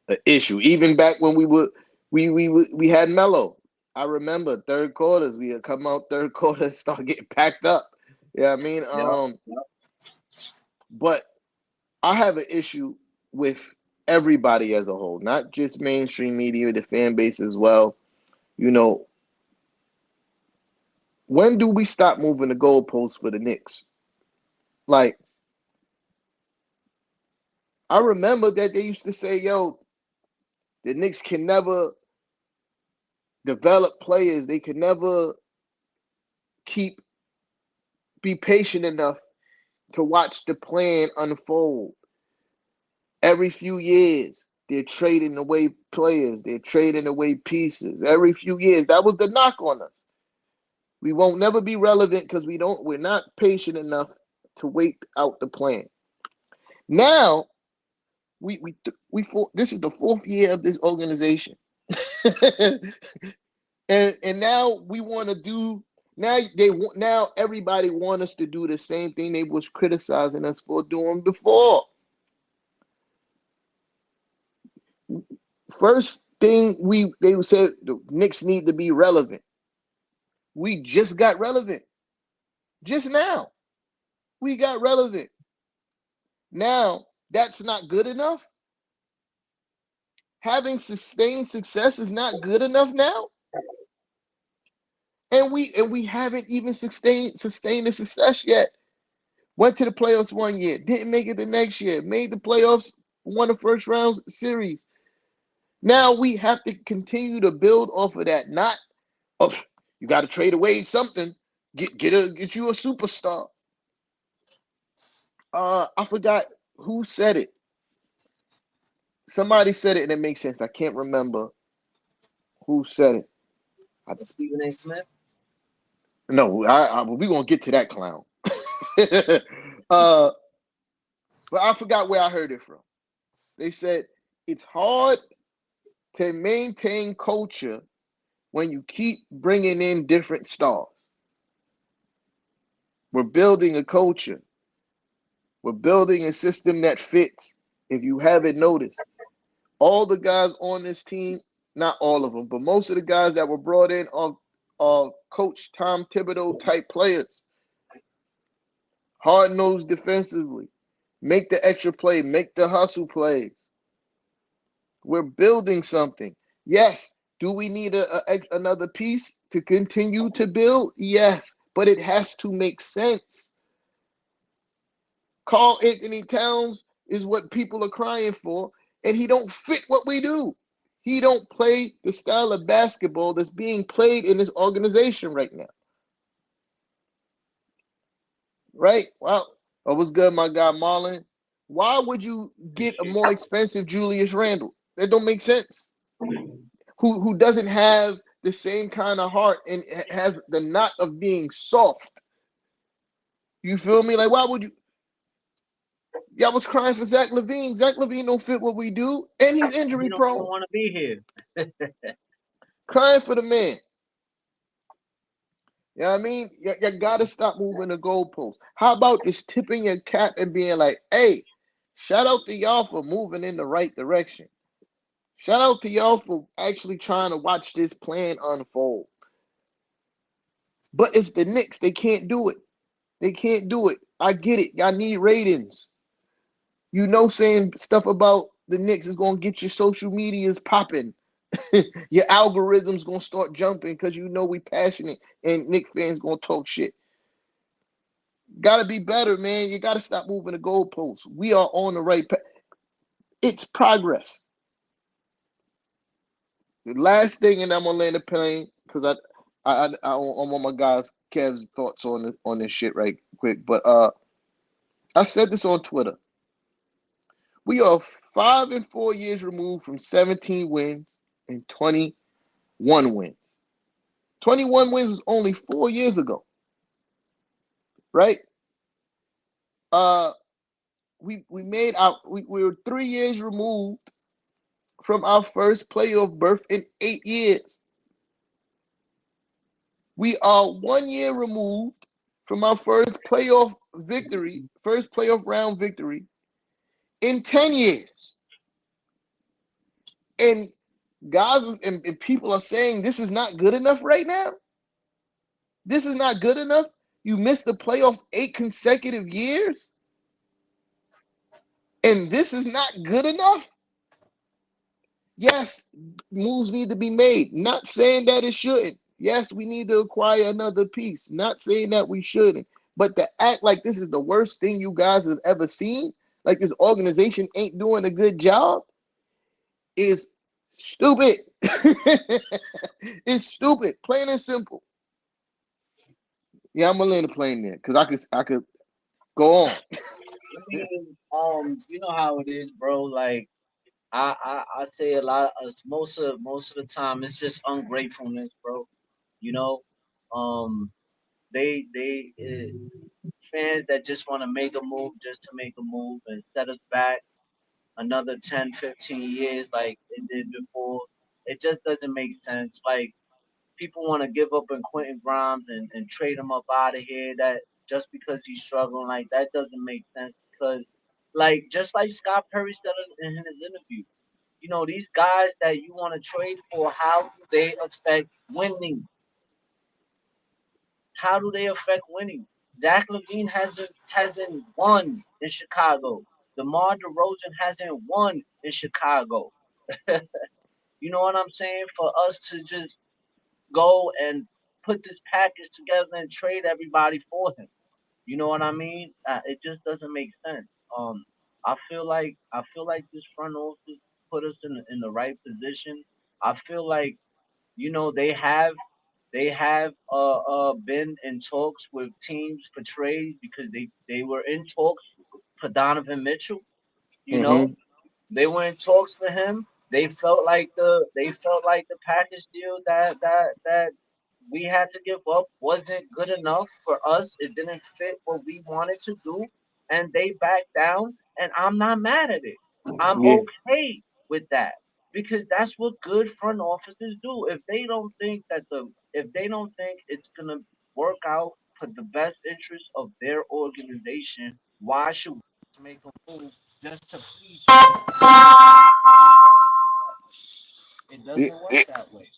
an issue. Even back when we had Melo. I remember third quarters, we had come out third quarter and start getting packed up. You know what I mean? Yep, yep. But I have an issue with everybody as a whole, not just mainstream media, the fan base as well. You know, when do we stop moving the goalposts for the Knicks? Like, I remember that they used to say, yo, the Knicks can never develop players. They can never keep be patient enough to watch the plan unfold. Every few years, they're trading away players, they're trading away pieces. Every few years, that was the knock on us. We won't never be relevant because we're not patient enough to wait out the plan. Now, this is the fourth year of this organization. and now we want to do now everybody want us to do the same thing they was criticizing us for doing before. First thing they said the Knicks need to be relevant. We just got relevant. Just now. We got relevant. Now, that's not good enough. Having sustained success is not good enough now. And we haven't even sustained the success yet. Went to the playoffs one year, didn't make it the next year, made the playoffs, won the first round series. Now we have to continue to build off of that. Not, oh, you got to trade away something. Get you a superstar. I forgot who said it. Somebody said it and it makes sense. I can't remember who said it. I, Stephen A. Smith. no, we gonna get to that clown. But I forgot where I heard it from. They said It's hard to maintain culture when you keep bringing in different stars. We're building a culture. We're building a system that fits. If you haven't noticed, all the guys on this team, not all of them, but most of the guys that were brought in are Coach Tom Thibodeau type players. Hard nosed defensively, make the extra play, make the hustle plays. We're building something. Yes. Do we need another piece to continue to build? Yes, but it has to make sense. Carl Anthony Towns is what people are crying for, and he don't fit what we do. He don't play the style of basketball that's being played in this organization right now. Right? Well, what was good, my guy Marlon? Why would you get a Appreciate more you. expensive Julius Randle? That don't make sense. Who doesn't have the same kind of heart and has the knot of being soft. You feel me? Like, why would you? Y'all was crying for Zach LaVine. Zach LaVine don't fit what we do, and he's He injury don't even prone. want to be here. Crying for the man. You know what I mean? You gotta stop moving the goalposts. How about just tipping your cap and being like, hey, shout out to y'all for moving in the right direction. Shout out to y'all for actually trying to watch this plan unfold. But it's the Knicks. They can't do it. They can't do it. I get it. Y'all need ratings. You know, saying stuff about the Knicks is gonna get your social medias popping. Your algorithm's gonna start jumping because you know we passionate and Knicks fans gonna talk shit. Gotta be better, man. You gotta stop moving the goalposts. We are on the right path. It's progress. The last thing, and I'm gonna land the plane because I want my guys Kev's thoughts on this shit right quick. But I said this on Twitter. We are 5 and 4 years removed from 17 wins and 21 wins. 21 wins was only 4 years ago, right? Uh, we made out. We were 3 years removed from our first playoff berth in 8 years. We are 1 year removed from our first playoff round victory in 10 years. And guys and people are saying this is not good enough right now. This is not good enough. You missed the playoffs 8 consecutive years, and this is not good enough. Yes, moves need to be made. Not saying that it shouldn't. Yes, we need to acquire another piece. Not saying that we shouldn't. But to act like this is the worst thing you guys have ever seen, like this organization ain't doing a good job, is stupid. It's stupid, plain and simple. Yeah, I'm gonna land the plane there because I could go on. I mean, you know how it is, bro. Like I say a lot. Most of the time, it's just ungratefulness, bro. You know, um, they fans that just want to make a move just to make a move and set us back another 10, 15 years like it did before. It just doesn't make sense. Like people want to give up on Quentin Grimes and trade him up out of here. That just because he's struggling, like that doesn't make sense. Because like just like Scott Perry said in his interview, you know these guys that you want to trade for, how do they affect winning? How do they affect winning? Zach Levine hasn't won in Chicago. DeMar DeRozan hasn't won in Chicago. You know what I'm saying? For us to just go and put this package together and trade everybody for him. You know what I mean? It just doesn't make sense. I feel like this front office put us in the right position. I feel like they have been in talks with teams for trades because they were in talks for Donovan Mitchell. You know, Mm-hmm. they were in talks for him. They felt like the package deal that we had to give up wasn't good enough for us. It didn't fit what we wanted to do, and they backed down. And I'm not mad at it. I'm Yeah. okay. with that because that's what good front offices do. If they don't think it's gonna work out for the best interest of their organization, why should we make a move just to please you? It Yeah, doesn't work that way.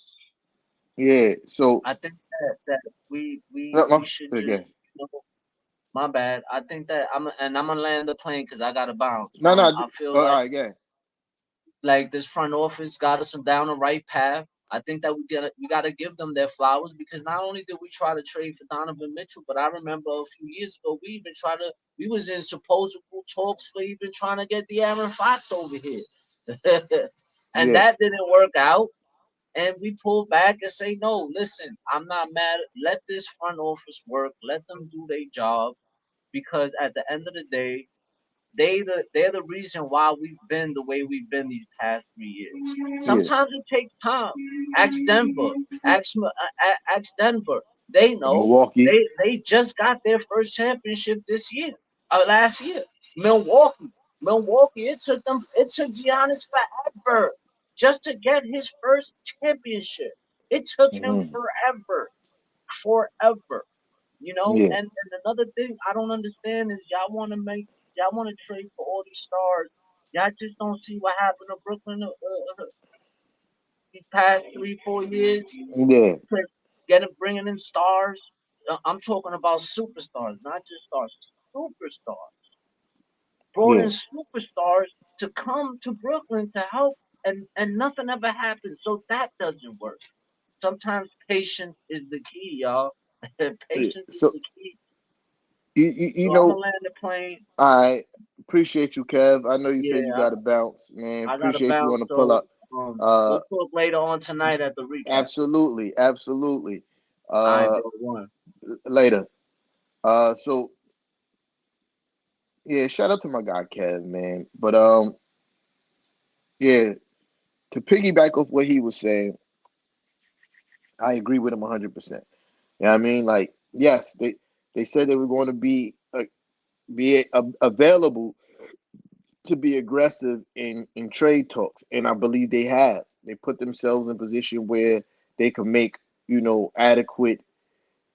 yeah. So I think that look, we should just again. my bad. I think that I'm gonna land the plane because I gotta bounce. No, no. I feel All like right, again. this front office got us down the right path. I think that we gotta give them their flowers because not only did we try to trade for Donovan Mitchell, but I remember a few years ago we was in supposable talks for even trying to get the Aaron Fox over here, and Yeah, that didn't work out. And we pulled back and say, no, listen, I'm not mad. Let this front office work. Let them do their job because at the end of the day, they're the reason why we've been the way we've been these past 3 years. yeah. Sometimes it takes time. Ask Denver. Ask Denver. They know. Milwaukee. They just got their first championship this year. Last year. Milwaukee. Milwaukee. It took Giannis forever just to get his first championship. It took him Hmm. forever. Yeah, And another thing I don't understand is y'all want to trade for all these stars. Y'all just don't see what happened to Brooklyn these past 3 4 years. yeah, Bringing in stars. I'm talking about superstars, not just stars. Superstars brought in yeah. superstars to come to Brooklyn to help, and nothing ever happened. So that doesn't work. Sometimes patience is the key, y'all. Yeah. Patience is So the key. you So I'm know, gonna land the plane. I appreciate you, Kev. I know you said you Yeah, got to bounce, man. I gotta Appreciate you on bounce. the pull So up. Uh, we'll talk later on tonight at the recap. absolutely, absolutely. I Uh, bro one. later. So yeah, shout out to my guy Kev, man. But yeah, to piggyback off what he was saying, I agree with him 100%. You know what I mean? Like, yes, they said they were going to be available to be aggressive in trade talks, and I believe they have. They put themselves in a position where they can make adequate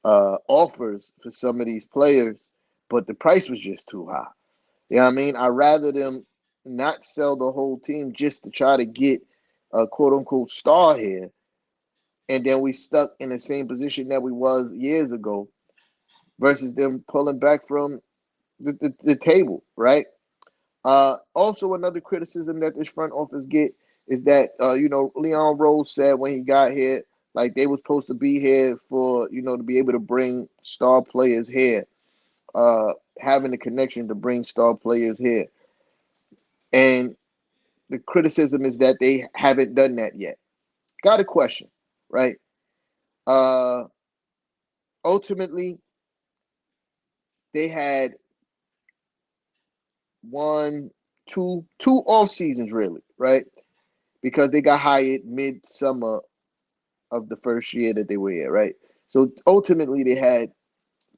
offers for some of these players, but the price was just too high. You know what I mean? I'd rather them not sell the whole team just to try to get a quote unquote star here, and then we stuck in the same position that we was years ago versus them pulling back from the table, right? Also, another criticism that this front office get is that Leon Rose said when he got here, like they was supposed to be here for to be able to bring star players here, having the connection to bring star players here, and the criticism is that they haven't done that yet. Got a question, right? Uh, Ultimately, they had one, two off seasons really, right? Because they got hired mid-summer of the first year that they were here, right? So ultimately, they had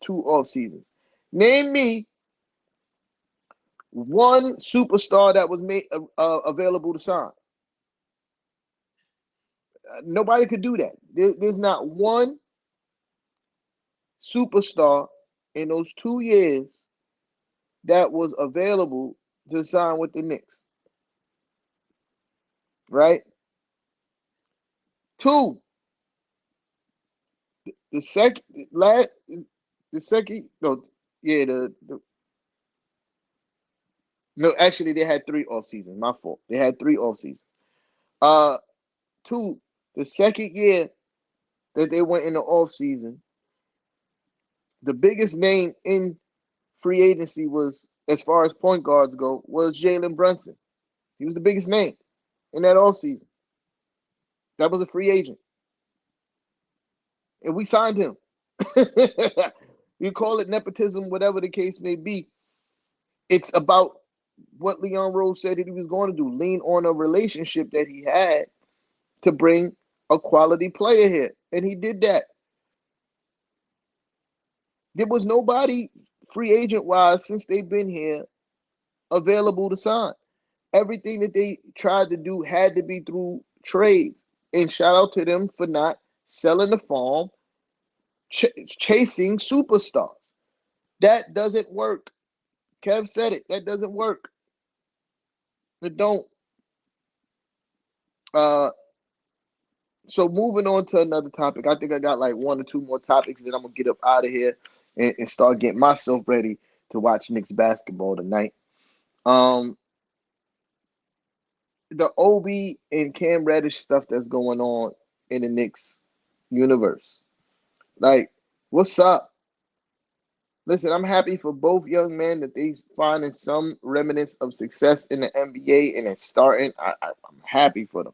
two off seasons. Name me one superstar that was made available to sign. Nobody could do that. There's not one superstar in those 2 years that was available to sign with the Knicks, right? Two, the second, last, the second, no, yeah, no, actually, they had three off seasons. My fault. They had three off seasons. Uh, Two, the second year that they went in the off season, the biggest name in free agency was, as far as point guards go, was Jalen Brunson. He was the biggest name in that off season. That was a free agent, and we signed him. You call it nepotism, whatever the case may be. It's about what Leon Rose said that he was going to do: lean on a relationship that he had to bring a quality player here, and he did that. There was nobody free agent wise since they've been here available to sign. Everything that they tried to do had to be through trades. And shout out to them for not selling the farm, chasing superstars. That doesn't work. Kev said it. That doesn't work. It don't. Uh, so moving on to another topic. I think I got like one or two more topics. Then I'm gonna get up out of here and start getting myself ready to watch Knicks basketball tonight. Um, the Obi and Cam Reddish stuff that's going on in the Knicks universe. Like, what's up? Listen, I'm happy for both young men that they finding some remnants of success in the NBA and it's starting. I'm happy for them,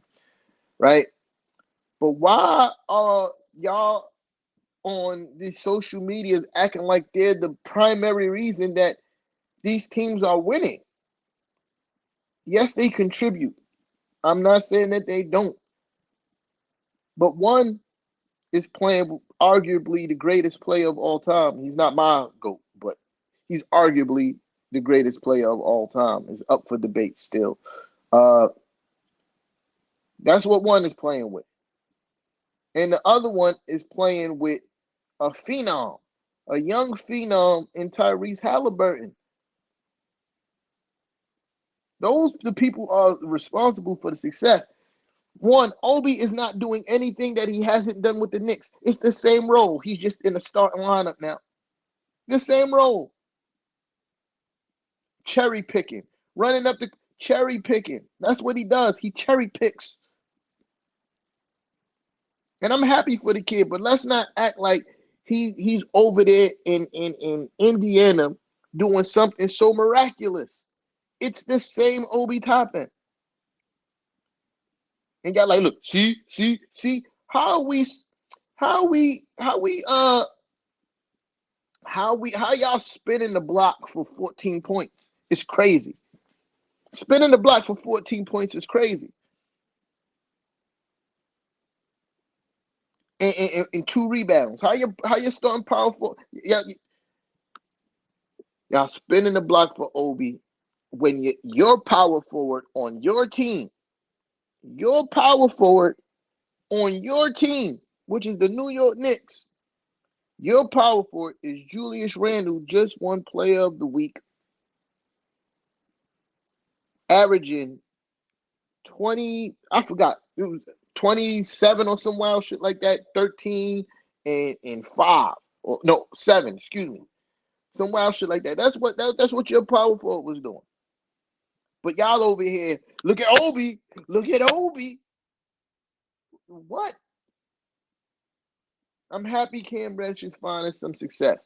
right? But why are y'all on these social medias acting like they're the primary reason that these teams are winning? Yes, they contribute. I'm not saying that they don't. But one is playing arguably the greatest player of all time. He's not my GOAT, but he's arguably the greatest player of all time. It's up for debate still. Uh, that's what one is playing with. And the other one is playing with a phenom, a young phenom in Tyrese Halliburton. Those the people are responsible for the success. One, Obi is not doing anything that he hasn't done with the Knicks. It's the same role. He's just in the starting lineup now. The same role. Cherry picking. Running up the cherry picking. That's what he does. He cherry picks. And I'm happy for the kid, but let's not act like he's over there in Indiana doing something so miraculous. It's the same Obi Toppin. And got like, look, see, how how y'all spinning the block for 14 points? It's crazy. Spinning the block for 14 points is crazy. And two rebounds. How you starting power for y'all spinning the block for Obi when your power forward on your power forward on your team, which is the New York Knicks. Your power forward is Julius Randle, just won Player of the Week, averaging 20. I forgot it was 27 or some wild shit like that. 13 and 5 or no 7. Excuse me. Some wild shit like that. That's what your power forward was doing. But y'all over here, look at Obi. Look at Obi. What? I'm happy Cam Reddish is finding some success.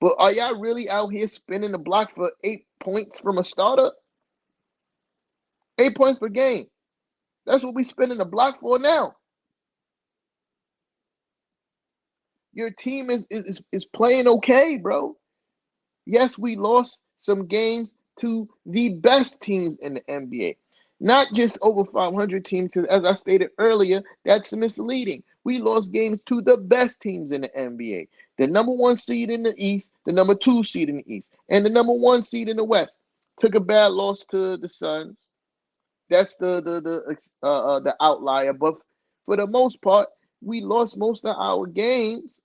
But are y'all really out here spinning the block for 8 points from a starter? 8 points per game. That's what we spinning the block for now. Your team is playing okay, bro. Yes, we lost some games to the best teams in the NBA. Not just over 500 teams, because as I stated earlier, that's misleading. We lost games to the best teams in the NBA. The number one seed in the East, the number two seed in the East, and the number one seed in the West. Took a bad loss to the Suns. That's the outlier. But for the most part, we lost most of our games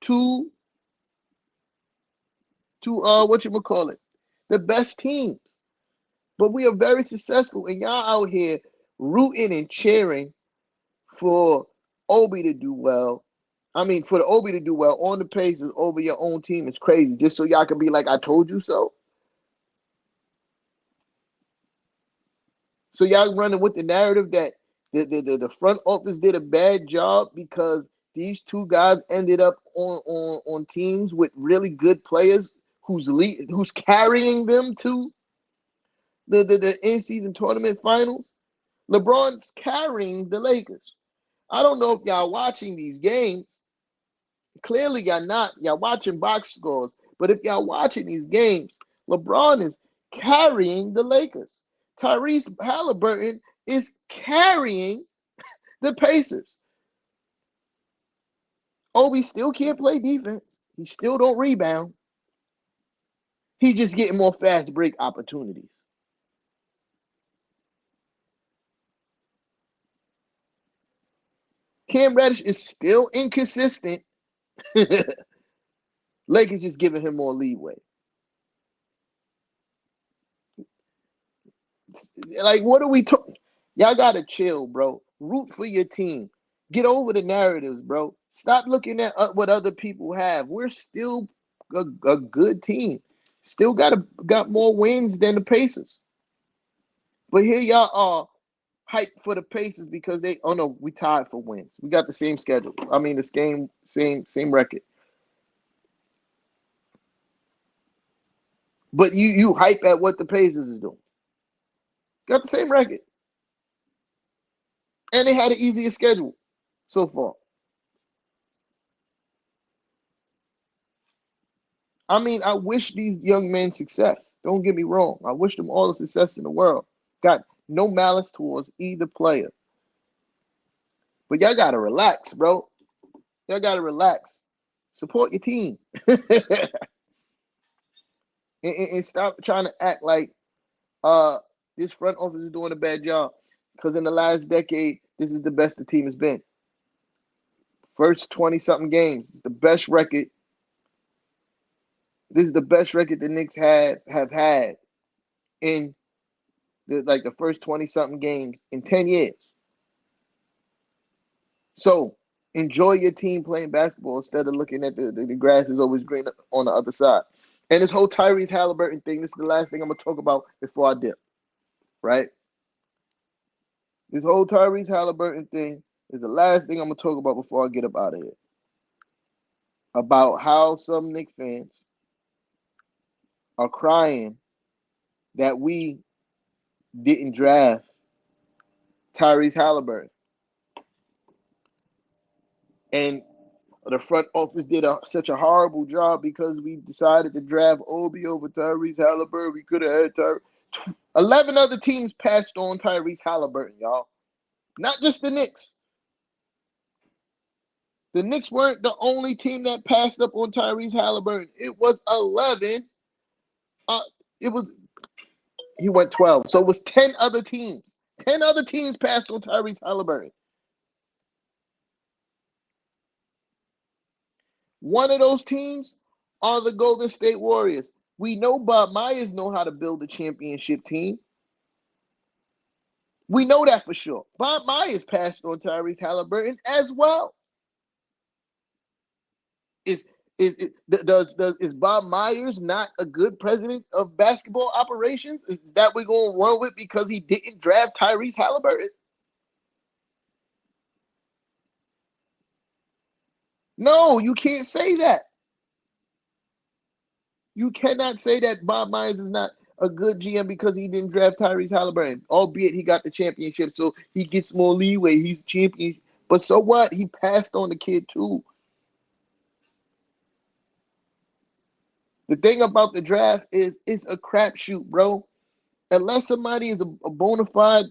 to what you would call it, the best teams. But we are very successful, and y'all out here rooting and cheering for Obi to do well. I mean, for the Obi to do well on the paces over your own team is crazy. Just so y'all can be like, I told you so. So y'all running with the narrative that the front office did a bad job because these two guys ended up on teams with really good players who's carrying them to the in-season tournament finals. LeBron's carrying the Lakers. I don't know if y'all watching these games. Clearly, y'all not. Y'all watching box scores. But if y'all watching these games, LeBron is carrying the Lakers. Tyrese Halliburton is carrying the Pacers. Obi still can't play defense. He still don't rebound. He's just getting more fast break opportunities. Cam Reddish is still inconsistent. Lakers just giving him more leeway. Like, what are we talking? Y'all gotta chill, bro. Root for your team. Get over the narratives, bro. Stop looking at what other people have. We're still a good team. Still got more wins than the Pacers. But here y'all are hyped for the Pacers because they. Oh no, we tied for wins. We got the same schedule. I mean, the same record. But you hype at what the Pacers is doing. Got the same record, and they had an easier schedule so far. I mean, I wish these young men success. Don't get me wrong. I wish them all the success in the world. Got no malice towards either player. But y'all gotta relax, bro. Y'all gotta relax. Support your team. and stop trying to act like this front office is doing a bad job. Because in the last decade, this is the best the team has been. First 20-something games. It's the best record. This is the best record the Knicks have had in the first 20-something games in 10 years. So enjoy your team playing basketball instead of looking at the grass is always green on the other side. And this whole Tyrese Halliburton thing, this is the last thing I'm going to talk about before I dip, right? This whole Tyrese Halliburton thing is the last thing I'm going to talk about before I get up out of here. About how some Knicks fans are crying that we didn't draft Tyrese Halliburton. And the front office did such a horrible job because we decided to draft Obi over Tyrese Halliburton. We could have had 11 other teams passed on Tyrese Halliburton, y'all. Not just the Knicks. The Knicks weren't the only team that passed up on Tyrese Halliburton. It was 11. It was he went 12. So it was 10 other teams. 10 other teams passed on Tyrese Halliburton. One of those teams are the Golden State Warriors. We know Bob Myers know how to build a championship team. We know that for sure. Bob Myers passed on Tyrese Halliburton as well. Is Bob Myers not a good president of basketball operations? Is that we're going to run with because he didn't draft Tyrese Halliburton? No, you can't say that. You cannot say that Bob Myers is not a good GM because he didn't draft Tyrese Halliburton, albeit he got the championship, so he gets more leeway. He's champion. But so what? He passed on the kid too. The thing about the draft is it's a crapshoot, bro. Unless somebody is a bona fide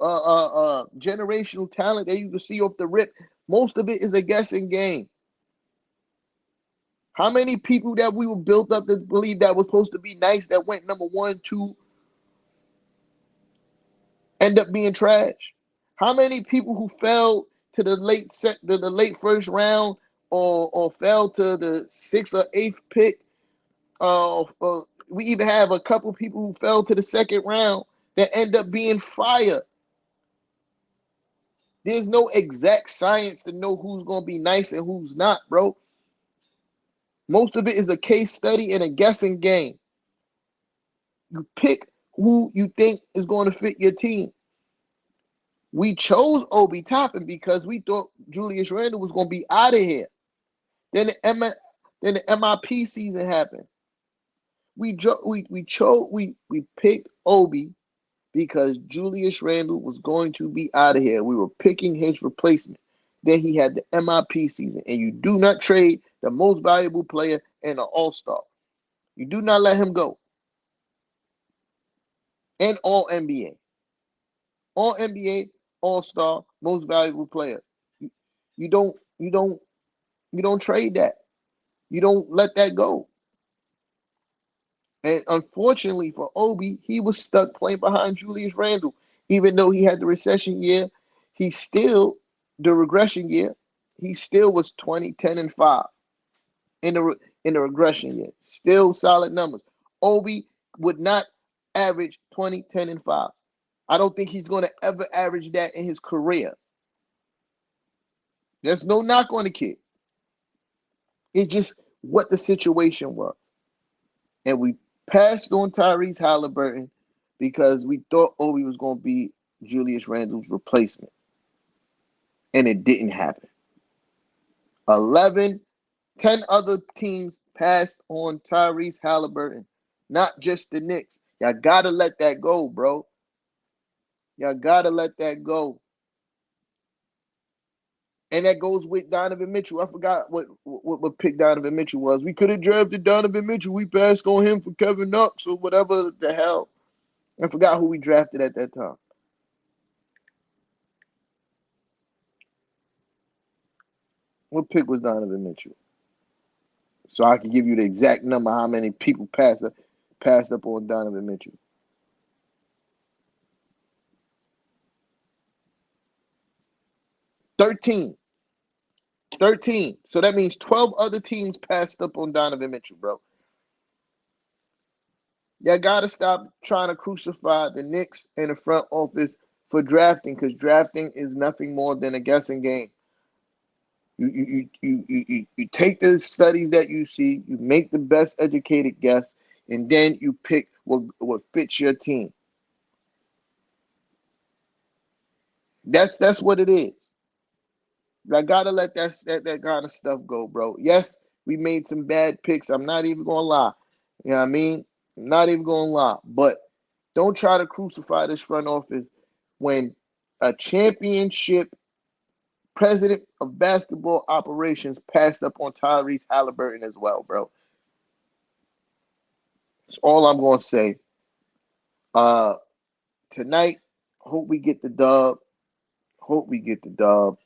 generational talent that you can see off the rip, most of it is a guessing game. How many people that we were built up to believe that was supposed to be nice that went number 1, 2, end up being trash? How many people who fell to the late first round or fell to the 6th or 8th pick? We even have a couple people who fell to the 2nd round that end up being fire. There's no exact science to know who's going to be nice and who's not, bro. Most of it is a case study and a guessing game. You pick who you think is going to fit your team. We chose Obi Toppin because we thought Julius Randle was going to be out of here. Then the MIP season happened. We picked Obi because Julius Randle was going to be out of here. We were picking his replacement. Then he had the MIP season, and you do not trade the most valuable player and an all-star. You do not let him go. And all NBA. All NBA, all-star, most valuable player. You don't trade that. You don't let that go. And unfortunately for Obi, he was stuck playing behind Julius Randle. Even though he had the recession year, he still, the regression year, he still was 20, 10, and 5 in the regression year. Still solid numbers. Obi would not average 20, 10, and 5. I don't think he's going to ever average that in his career. There's no knock on the kid. It's just what the situation was. And we passed on Tyrese Halliburton because we thought Obi was going to be Julius Randle's replacement. And it didn't happen. 11, 10 other teams passed on Tyrese Halliburton, not just the Knicks. Y'all got to let that go, bro. Y'all got to let that go. And that goes with Donovan Mitchell. I forgot what pick Donovan Mitchell was. We could have drafted Donovan Mitchell. We passed on him for Kevin Knox or whatever the hell. I forgot who we drafted at that time. What pick was Donovan Mitchell? So I can give you the exact number how many people passed up on Donovan Mitchell. 13. 13. So that means 12 other teams passed up on Donovan Mitchell, bro. Y'all got to stop trying to crucify the Knicks and the front office for drafting, because drafting is nothing more than a guessing game. You take the studies that you see, you make the best educated guess, and then you pick what fits your team. That's what it is. I gotta let that kind of stuff go, bro. Yes, we made some bad picks. I'm not even gonna lie. You know what I mean? I'm not even gonna lie. But don't try to crucify this front office when a championship president of basketball operations passed up on Tyrese Halliburton as well, bro. That's all I'm gonna say. Uh Tonight, hope we get the dub. Hope we get the dub.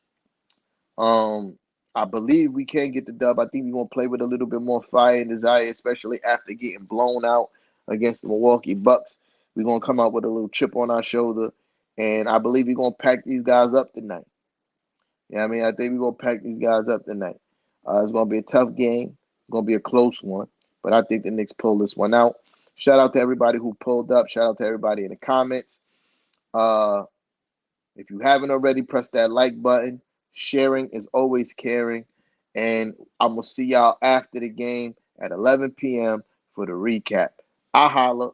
Um, I believe we can get the dub. I think we're gonna play with a little bit more fire and desire, especially after getting blown out against the Milwaukee Bucks. We're gonna come out with a little chip on our shoulder, and I believe we're gonna pack these guys up tonight. Yeah, I mean, I think we're gonna pack these guys up tonight. It's gonna be a tough game. It's gonna be a close one, but I think the Knicks pull this one out. Shout out to everybody who pulled up. Shout out to everybody in the comments. Uh, if you haven't already, press that like button. Sharing is always caring. And I'm going to see y'all after the game at 11 p.m. for the recap. I holla.